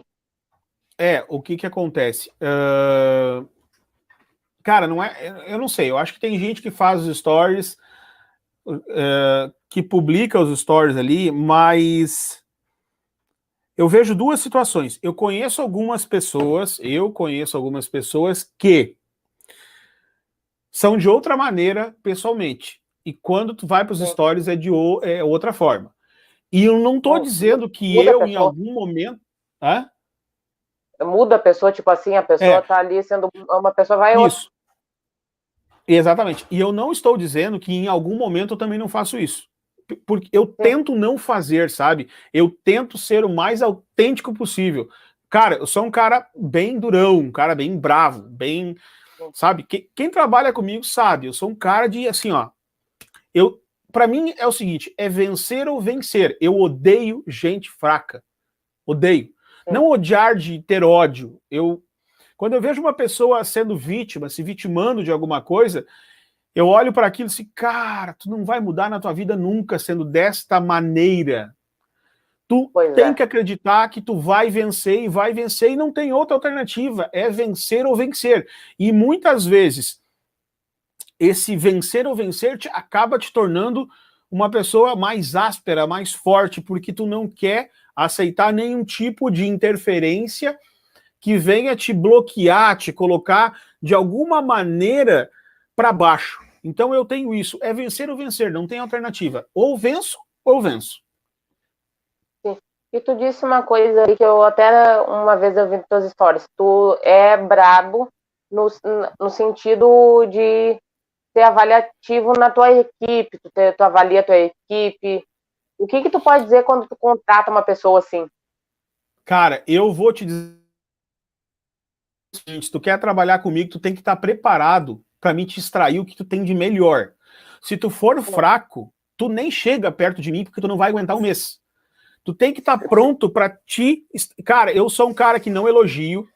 O que acontece? Cara, não é, eu não sei, eu acho que tem gente que faz os stories, que publica os stories ali, mas eu vejo duas situações. Eu conheço algumas pessoas que são de outra maneira pessoalmente. E quando tu vai para os stories é outra forma. E eu não tô dizendo que eu, em algum momento... Muda a pessoa, tipo assim, a pessoa tá ali sendo uma pessoa, vai outra. Isso. Exatamente. E eu não estou dizendo que em algum momento eu também não faço isso. Porque eu tento não fazer, sabe? Eu tento ser o mais autêntico possível. Cara, eu sou um cara bem durão, um cara bem bravo, bem... Sabe? Quem trabalha comigo sabe, eu sou um cara de, assim, ó... Pra mim é o seguinte, é vencer ou vencer. Eu odeio gente fraca. Odeio. Não odiar de ter ódio. Quando eu vejo uma pessoa sendo vítima, se vitimando de alguma coisa, eu olho para aquilo e assim, cara, tu não vai mudar na tua vida nunca sendo desta maneira. Tu tem que acreditar que tu vai vencer e não tem outra alternativa. É vencer ou vencer. E muitas vezes, esse vencer ou vencer acaba te tornando uma pessoa mais áspera, mais forte, porque tu não quer aceitar nenhum tipo de interferência que venha te bloquear, te colocar de alguma maneira para baixo. Então eu tenho isso, é vencer ou vencer, não tem alternativa. Ou venço ou venço. Sim. E tu disse uma coisa aí que eu até uma vez eu vi nas tuas histórias, tu é brabo no sentido de ser avaliativo na tua equipe, tu avalia a tua equipe. O que tu pode dizer quando tu contrata uma pessoa assim? Cara, eu vou te dizer o seguinte, se tu quer trabalhar comigo, tu tem que estar preparado para mim te extrair o que tu tem de melhor. Se tu for fraco, tu nem chega perto de mim porque tu não vai aguentar um mês. Tu tem que estar pronto para te... Cara, eu sou um cara que não elogio,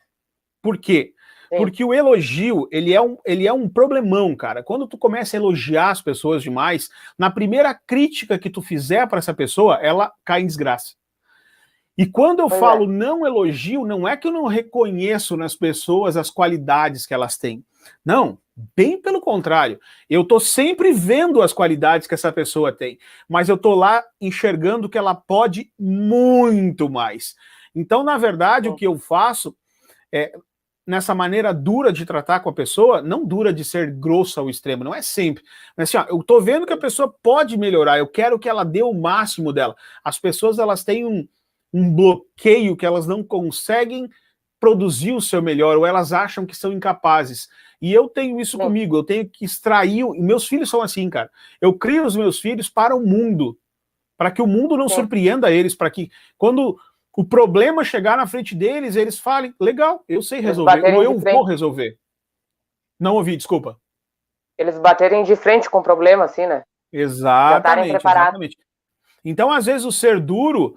Por quê? Sim. Porque o elogio, ele é um problemão, cara. Quando tu começa a elogiar as pessoas demais, na primeira crítica que tu fizer para essa pessoa, ela cai em desgraça. E quando eu falo não elogio, não é que eu não reconheço nas pessoas as qualidades que elas têm. Não, bem pelo contrário. Eu tô sempre vendo as qualidades que essa pessoa tem, mas eu tô lá enxergando que ela pode muito mais. Então, na verdade, o que eu faço é, nessa maneira dura de tratar com a pessoa, não dura de ser grosso ao extremo, não é sempre. Mas assim, ó, eu tô vendo que a pessoa pode melhorar, eu quero que ela dê o máximo dela. As pessoas, elas têm um bloqueio que elas não conseguem produzir o seu melhor, ou elas acham que são incapazes. E eu tenho isso comigo, eu tenho que extrair... Meus filhos são assim, cara. Eu crio os meus filhos para o mundo, para que o mundo não surpreenda eles, para que quando o problema chegar na frente deles, eles falem, legal, eu sei resolver, ou eu vou resolver. Não ouvi, desculpa. Eles baterem de frente com o problema, assim, né? Exatamente, exatamente. Então, às vezes, o ser duro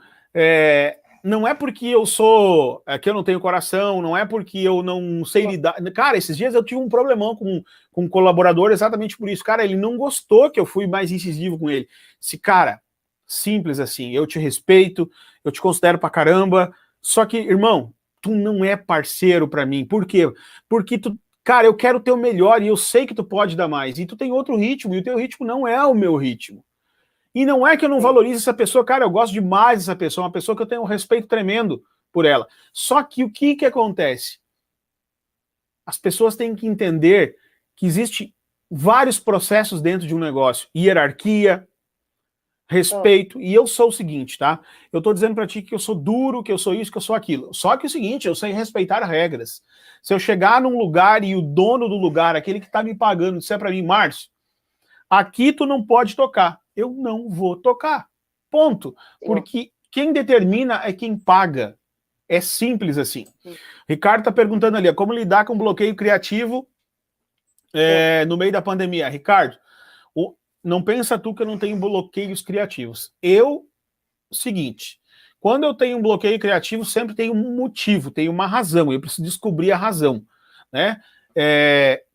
não é porque eu sou, que eu não tenho coração, não é porque eu não sei lidar. Cara, esses dias eu tive um problemão com um colaborador exatamente por isso. Cara, ele não gostou que eu fui mais incisivo com ele. Cara, simples assim, eu te respeito, eu te considero pra caramba, só que, irmão, tu não é parceiro pra mim. Por quê? Porque tu, cara, eu quero o teu melhor e eu sei que tu pode dar mais. E tu tem outro ritmo, e o teu ritmo não é o meu ritmo. E não é que eu não valorize essa pessoa, cara, eu gosto demais dessa pessoa, uma pessoa que eu tenho um respeito tremendo por ela. Só que o que acontece? As pessoas têm que entender que existe vários processos dentro de um negócio. Hierarquia, respeito, e eu sou o seguinte, tá? Eu tô dizendo pra ti que eu sou duro, que eu sou isso, que eu sou aquilo. Só que é o seguinte, eu sei respeitar regras. Se eu chegar num lugar e o dono do lugar, aquele que tá me pagando, disser pra mim, Márcio, aqui tu não pode tocar. Eu não vou tocar. Ponto. Porque quem determina é quem paga. É simples assim. Ricardo está perguntando ali, como lidar com bloqueio criativo no meio da pandemia. Ricardo, não pensa tu que eu não tenho bloqueios criativos. Seguinte, quando eu tenho um bloqueio criativo, sempre tem um motivo, tem uma razão, eu preciso descobrir a razão, né?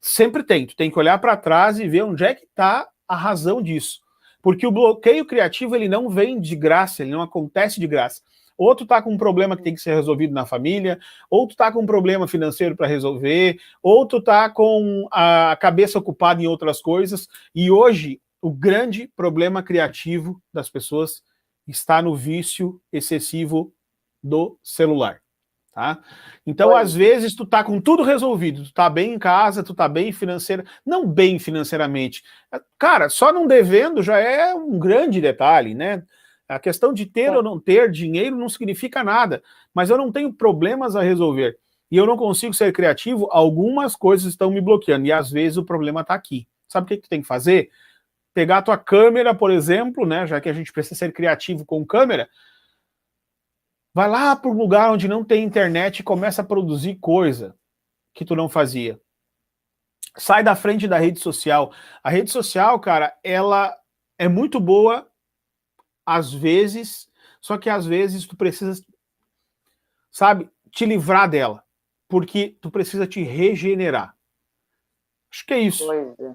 Sempre tem, tu tem que olhar para trás e ver onde é que está a razão disso. Porque o bloqueio criativo, ele não vem de graça, ele não acontece de graça. Ou tu tá com um problema que tem que ser resolvido na família, ou tu tá com um problema financeiro para resolver, ou tu tá com a cabeça ocupada em outras coisas. E hoje, o grande problema criativo das pessoas está no vício excessivo do celular. Tá? Então, às vezes, tu tá com tudo resolvido, tu tá bem em casa, tu tá bem não bem financeiramente. Cara, só não devendo já é um grande detalhe, né? A questão de ter ou não ter dinheiro não significa nada, mas eu não tenho problemas a resolver. E eu não consigo ser criativo, algumas coisas estão me bloqueando, e às vezes o problema tá aqui. Sabe o que tu tem que fazer? Pegar a tua câmera, por exemplo, né? Já que a gente precisa ser criativo com câmera, vai lá para um lugar onde não tem internet e começa a produzir coisa que tu não fazia. Sai da frente da rede social. A rede social, cara, ela é muito boa às vezes, só que às vezes tu precisa, sabe, te livrar dela, porque tu precisa te regenerar. Acho que é isso. Pois é.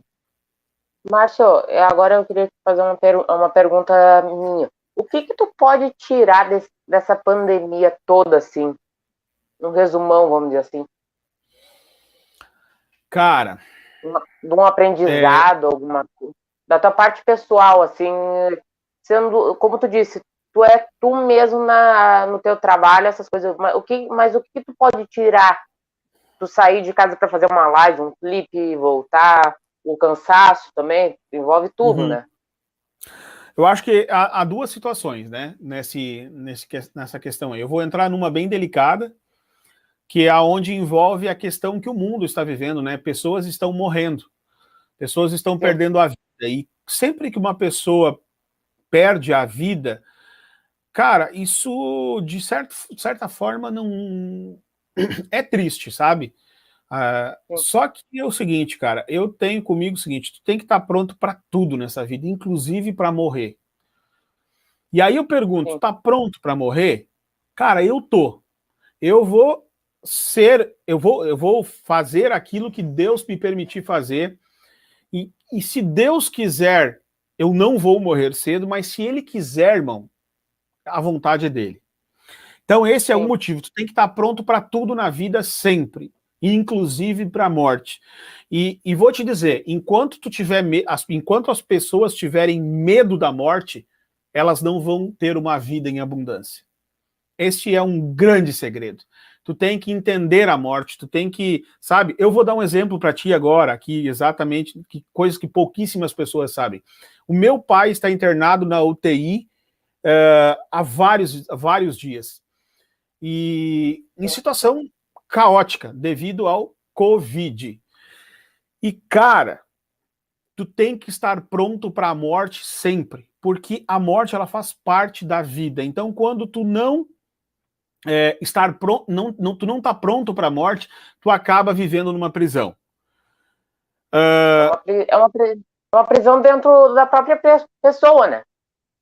Márcio, agora eu queria fazer uma pergunta minha. O que tu pode tirar dessa pandemia toda, assim? Um resumão, vamos dizer assim. Cara... De um aprendizado, alguma coisa. Da tua parte pessoal, assim, sendo, como tu disse, tu é tu mesmo no teu trabalho, essas coisas. Mas o que tu pode tirar? Tu sair de casa para fazer uma live, um clipe, voltar, o cansaço também, envolve tudo, né? Eu acho que há duas situações, né, nessa questão aí. Eu vou entrar numa bem delicada, que é aonde envolve a questão que o mundo está vivendo, né? Pessoas estão morrendo, pessoas estão perdendo a vida. E sempre que uma pessoa perde a vida, cara, isso de certa forma não é triste, sabe? Só que é o seguinte, cara, eu tenho comigo o seguinte, tu tem que estar pronto para tudo nessa vida, inclusive para morrer. E aí eu pergunto, tá pronto para morrer? Cara, eu tô. Eu vou eu vou fazer aquilo que Deus me permitir fazer, e se Deus quiser, eu não vou morrer cedo, mas se Ele quiser, irmão, a vontade é dele. Então esse é o motivo, tu tem que estar pronto para tudo na vida sempre, inclusive para a morte. E vou te dizer, enquanto as pessoas tiverem medo da morte, elas não vão ter uma vida em abundância. Este é um grande segredo. Tu tem que entender a morte, tu tem que, sabe, eu vou dar um exemplo para ti agora, aqui exatamente, coisas que pouquíssimas pessoas sabem. O meu pai está internado na UTI há vários dias, e em situação caótica, devido ao Covid. E, cara, tu tem que estar pronto para a morte sempre, porque a morte, ela faz parte da vida. Então, quando tu não estar pronto, tu não está pronto para a morte, tu acaba vivendo numa prisão. É uma prisão dentro da própria pessoa, né?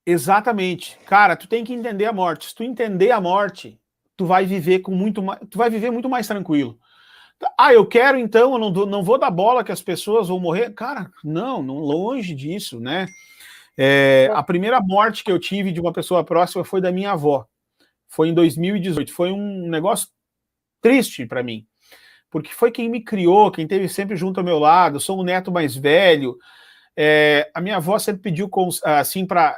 Exatamente. Cara, tu tem que entender a morte. Se tu entender a morte, tu vai viver muito mais tranquilo. Eu quero, então, eu não vou dar bola que as pessoas vão morrer. Cara, não longe disso, né? A primeira morte que eu tive de uma pessoa próxima foi da minha avó. Foi em 2018. Foi um negócio triste para mim, porque foi quem me criou, quem esteve sempre junto ao meu lado. Eu sou o neto mais velho. A minha avó sempre pediu assim para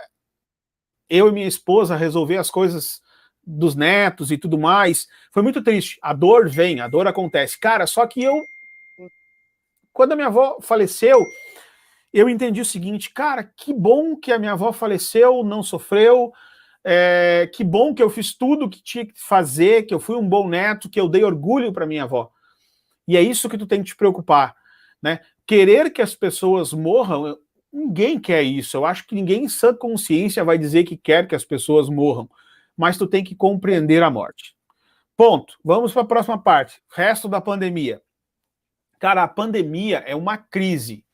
eu e minha esposa resolver as coisas dos netos e tudo mais. Foi muito triste. A dor vem, a dor acontece. Cara, só que quando a minha avó faleceu, eu entendi o seguinte, cara, que bom que a minha avó faleceu, não sofreu, que bom que eu fiz tudo que tinha que fazer, que eu fui um bom neto, que eu dei orgulho para minha avó. E é isso que tu tem que te preocupar, né? Querer que as pessoas morram, ninguém quer isso. Eu acho que ninguém em sã consciência vai dizer que quer que as pessoas morram, mas tu tem que compreender a morte. Ponto. Vamos para a próxima parte. Resto da pandemia. Cara, a pandemia é uma crise.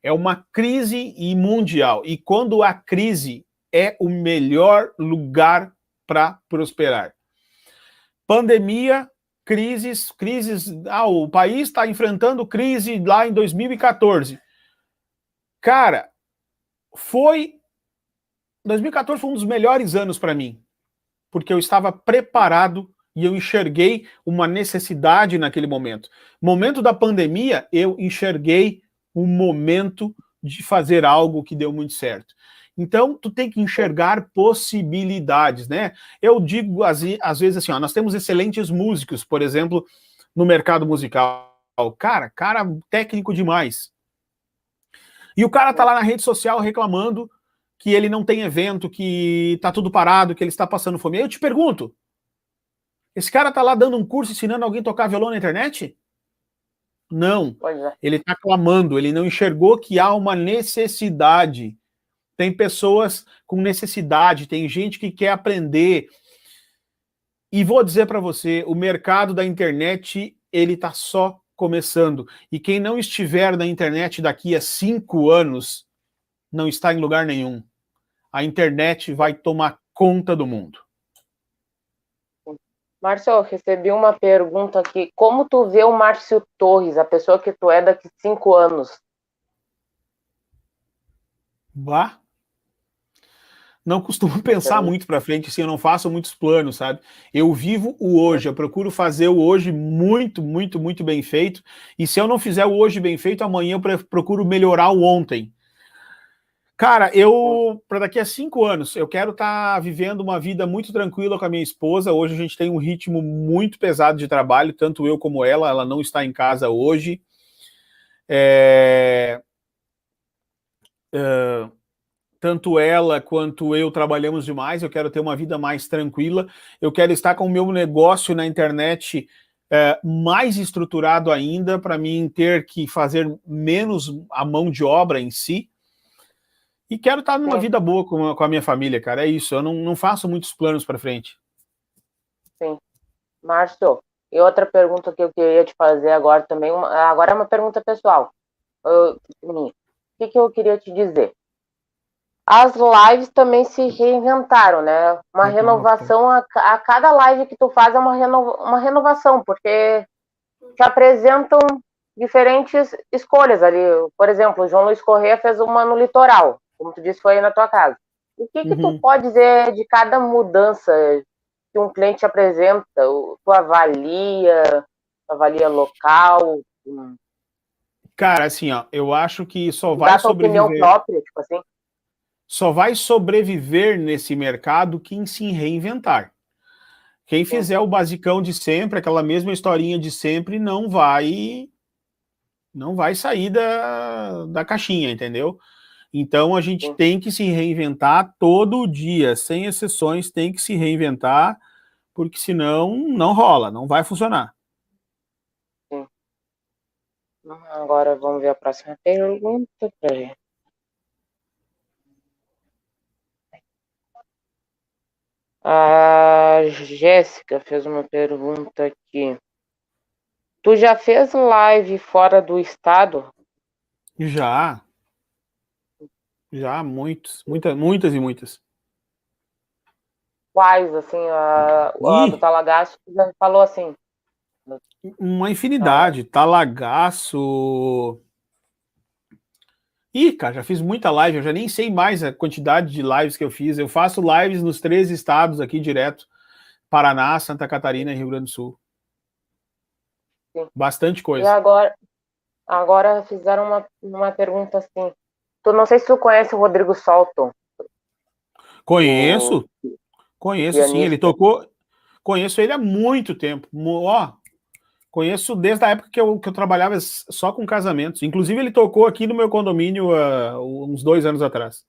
É uma crise mundial. E quando há crise, é o melhor lugar para prosperar. Pandemia, crises. O país está enfrentando crise lá em 2014. Cara, 2014 foi um dos melhores anos para mim, porque eu estava preparado e eu enxerguei uma necessidade naquele momento. Momento da pandemia, eu enxerguei um momento de fazer algo que deu muito certo. Então, tu tem que enxergar possibilidades, né? Eu digo, às vezes, assim, nós temos excelentes músicos, por exemplo, no mercado musical. Cara técnico demais. E o cara tá lá na rede social reclamando que ele não tem evento, que tá tudo parado, que ele está passando fome. Aí eu te pergunto, esse cara tá lá dando um curso ensinando alguém a tocar violão na internet? Não. Ele tá clamando, ele não enxergou que há uma necessidade. Tem pessoas com necessidade, tem gente que quer aprender. E vou dizer para você, o mercado da internet, ele tá só começando. E quem não estiver na internet daqui a 5 anos, não está em lugar nenhum. A internet vai tomar conta do mundo. Márcio, eu recebi uma pergunta aqui. Como tu vê o Márcio Torres, a pessoa que tu é daqui 5 anos? Bah. Não costumo pensar muito para frente, assim, eu não faço muitos planos, sabe? Eu vivo o hoje, eu procuro fazer o hoje muito, muito, muito bem feito, e se eu não fizer o hoje bem feito, amanhã eu procuro melhorar o ontem. Cara, para daqui a 5 anos, eu quero estar vivendo uma vida muito tranquila com a minha esposa. Hoje a gente tem um ritmo muito pesado de trabalho, tanto eu como ela não está em casa hoje. Tanto ela quanto eu trabalhamos demais, eu quero ter uma vida mais tranquila, eu quero estar com o meu negócio na internet mais estruturado ainda, para mim ter que fazer menos a mão de obra em si, e quero estar numa vida boa com a minha família, cara, é isso, eu não faço muitos planos para frente. Sim. Márcio, e outra pergunta que eu queria te fazer agora também, agora é uma pergunta pessoal. O que eu queria te dizer? as lives também se reinventaram, né? Uma renovação, a cada live que tu faz é uma renovação, porque te apresentam diferentes escolhas ali. Por exemplo, o João Luiz Corrêa fez uma no litoral, como tu disse, foi aí na tua casa. O que tu pode dizer de cada mudança que um cliente apresenta? Tu avalia local? Cara, assim, ó, eu acho que só vai dá tua opinião sobreviver. própria, tipo assim? Só vai sobreviver nesse mercado quem se reinventar. Quem fizer o basicão de sempre, aquela mesma historinha de sempre, não vai sair da caixinha, entendeu? Então a gente tem que se reinventar todo dia, sem exceções, tem que se reinventar, porque senão não rola, não vai funcionar. Sim. Agora vamos ver a próxima pergunta pra gente. A Jéssica fez uma pergunta aqui. Tu já fez live fora do estado? Já, muitas e muitas. Quais, assim, a do Talagaço já falou assim? Uma infinidade, Talagaço. Ih, cara, já fiz muita live, eu já nem sei mais a quantidade de lives que eu fiz. Eu faço lives nos 3 estados aqui direto: Paraná, Santa Catarina e Rio Grande do Sul. Sim. Bastante coisa. E agora fizeram uma pergunta assim. Não sei se tu conhece o Rodrigo Solton. Conheço pianista. Sim, ele tocou. Conheço ele há muito tempo. Conheço desde a época que eu trabalhava só com casamentos. Inclusive, ele tocou aqui no meu condomínio uns 2 anos atrás.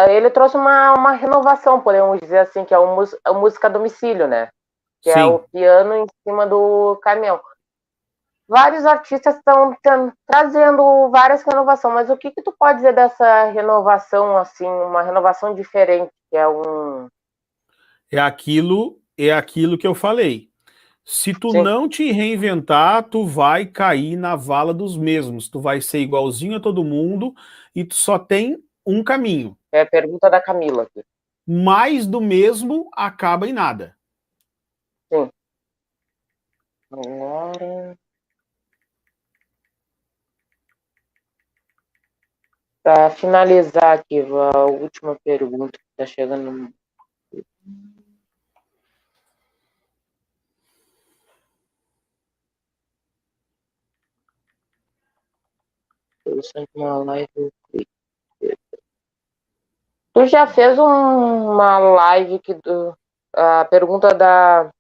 Ele trouxe uma renovação, podemos dizer assim, que é a música a domicílio, né? Que é o piano em cima do caminhão. Vários artistas estão trazendo várias renovações, mas o que tu pode dizer dessa renovação, assim, uma renovação diferente, que é É aquilo que eu falei. Se tu não te reinventar, tu vai cair na vala dos mesmos. Tu vai ser igualzinho a todo mundo e tu só tem um caminho. É a pergunta da Camila aqui. Mais do mesmo acaba em nada. Sim. Agora... Para finalizar aqui, a última pergunta que está chegando. Uma live. Tu já fez uma live que a pergunta da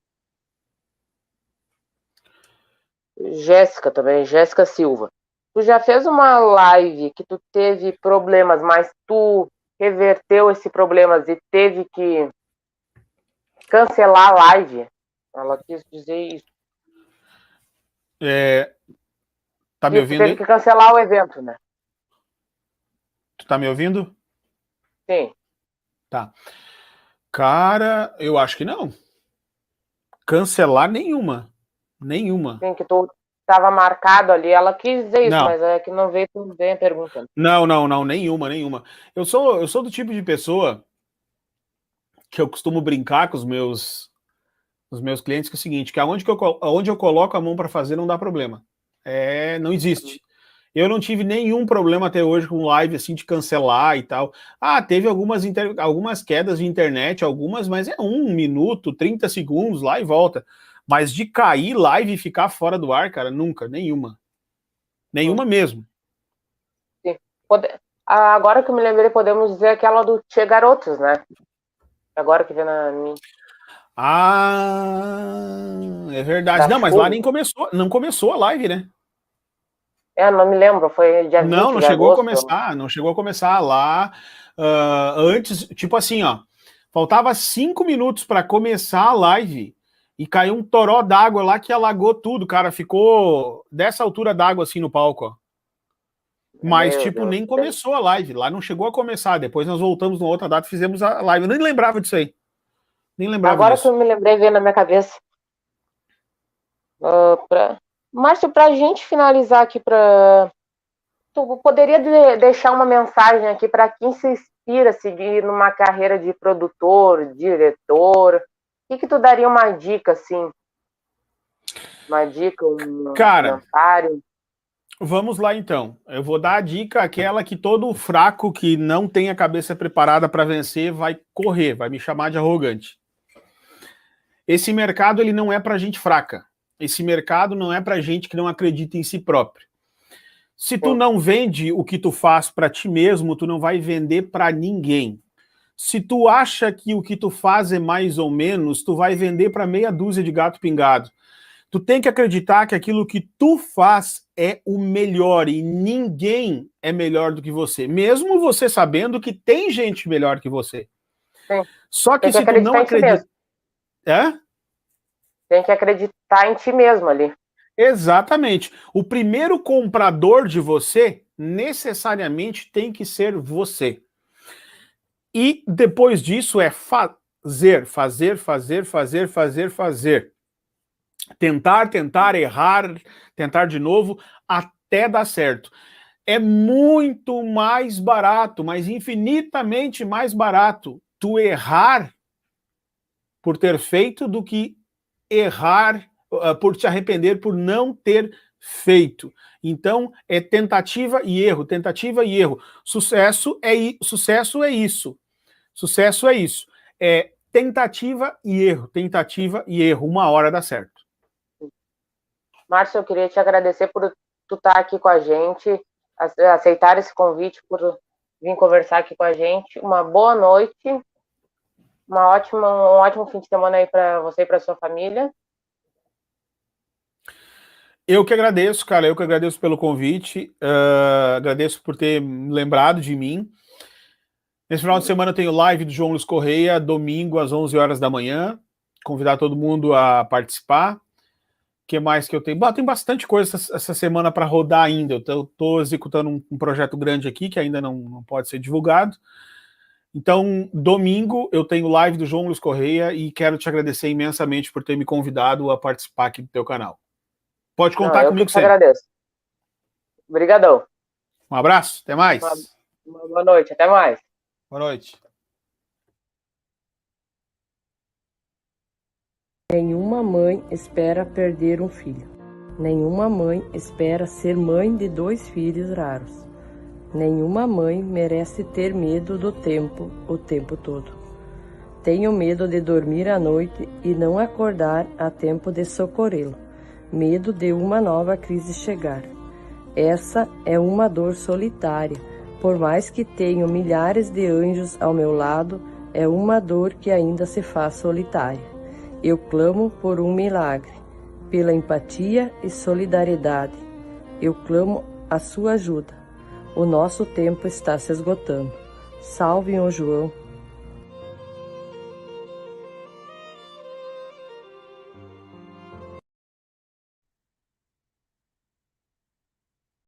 Jéssica também, Jéssica Silva. Tu já fez uma live que tu teve problemas, mas tu reverteu esses problemas e teve que cancelar a live? Ela quis dizer isso. Tá me ouvindo? Teve que cancelar o evento, né? Tu tá me ouvindo? Sim. Tá. Cara, eu acho que não. Cancelar nenhuma. Sim, que tu estava marcado ali. Ela quis dizer isso, mas é que não veio tudo bem a pergunta. Não, nenhuma. Eu sou do tipo de pessoa que eu costumo brincar com os meus clientes, que é o seguinte, que aonde eu coloco a mão para fazer não dá problema. Não existe. Eu não tive nenhum problema até hoje com live assim de cancelar e tal. Teve algumas quedas de internet, mas é 1 minuto, 30 segundos lá e volta. Mas de cair live e ficar fora do ar, cara, nunca, nenhuma. Nenhuma mesmo. Sim. Agora que eu me lembrei, podemos dizer aquela do Tchê Garotos, né? Agora que vem na minha. É verdade. Não, mas lá nem começou, não começou a live, né? Não me lembro, foi dia 20 não de chegou agosto. A começar, não chegou a começar lá. Antes, tipo assim, ó, faltava 5 minutos para começar a live e caiu um toró d'água lá que alagou tudo, cara, ficou dessa altura d'água assim no palco, ó. Mas, nem começou a live, lá não chegou a começar, depois nós voltamos numa outra data e fizemos a live, eu nem lembrava disso aí. Agora disso. Que eu me lembrei, veio na minha cabeça. Márcio, pra gente finalizar aqui, Tu poderia deixar uma mensagem aqui para quem se inspira a seguir numa carreira de produtor, diretor? O que tu daria uma dica, assim? Uma dica, um comentário? Vamos lá então. Eu vou dar a dica aquela que todo fraco que não tem a cabeça preparada para vencer vai correr, vai me chamar de arrogante. Esse mercado ele não é para gente fraca. Esse mercado não é para gente que não acredita em si próprio. Se tu não vende o que tu faz para ti mesmo, tu não vai vender para ninguém. Se tu acha que o que tu faz é mais ou menos, tu vai vender para meia dúzia de gato pingado. Tu tem que acreditar que aquilo que tu faz é o melhor e ninguém é melhor do que você, mesmo você sabendo que tem gente melhor que você. Sim. Só que se tu não acredita... Tem que acreditar em ti mesmo ali. Exatamente. O primeiro comprador de você necessariamente tem que ser você. E depois disso é fazer. Tentar, errar, tentar de novo, até dar certo. É muito mais barato, mas infinitamente mais barato tu errar por ter feito do que errar por te arrepender por não ter feito. Então, é tentativa e erro. Sucesso é isso. Sucesso é isso. É tentativa e erro. Uma hora dá certo. Márcio, eu queria te agradecer por tu estar aqui com a gente, aceitar esse convite, por vir conversar aqui com a gente. Uma boa noite, um ótimo fim de semana aí para você e para sua família. Eu que agradeço, cara, eu que agradeço pelo convite, agradeço por ter lembrado de mim. Nesse final de semana eu tenho live do João Luiz Correia, domingo às 11 horas da manhã, convidar todo mundo a participar. O que mais que eu tenho? Tem bastante coisa essa semana para rodar ainda, eu estou executando um projeto grande aqui, que ainda não pode ser divulgado. Então, domingo eu tenho live do João Luiz Correia e quero te agradecer imensamente por ter me convidado a participar aqui do teu canal. Pode contar comigo sempre. Eu agradeço. Obrigadão. Um abraço, até mais. Uma boa noite, até mais. Boa noite. Nenhuma mãe espera perder um filho. Nenhuma mãe espera ser mãe de 2 filhos raros. Nenhuma mãe merece ter medo do tempo o tempo todo. Tenho medo de dormir à noite e não acordar a tempo de socorrê-lo. Medo de uma nova crise chegar. Essa é uma dor solitária. Por mais que tenho milhares de anjos ao meu lado, é uma dor que ainda se faz solitária. Eu clamo por um milagre, pela empatia e solidariedade. Eu clamo a sua ajuda. O nosso tempo está se esgotando. Salvem o João.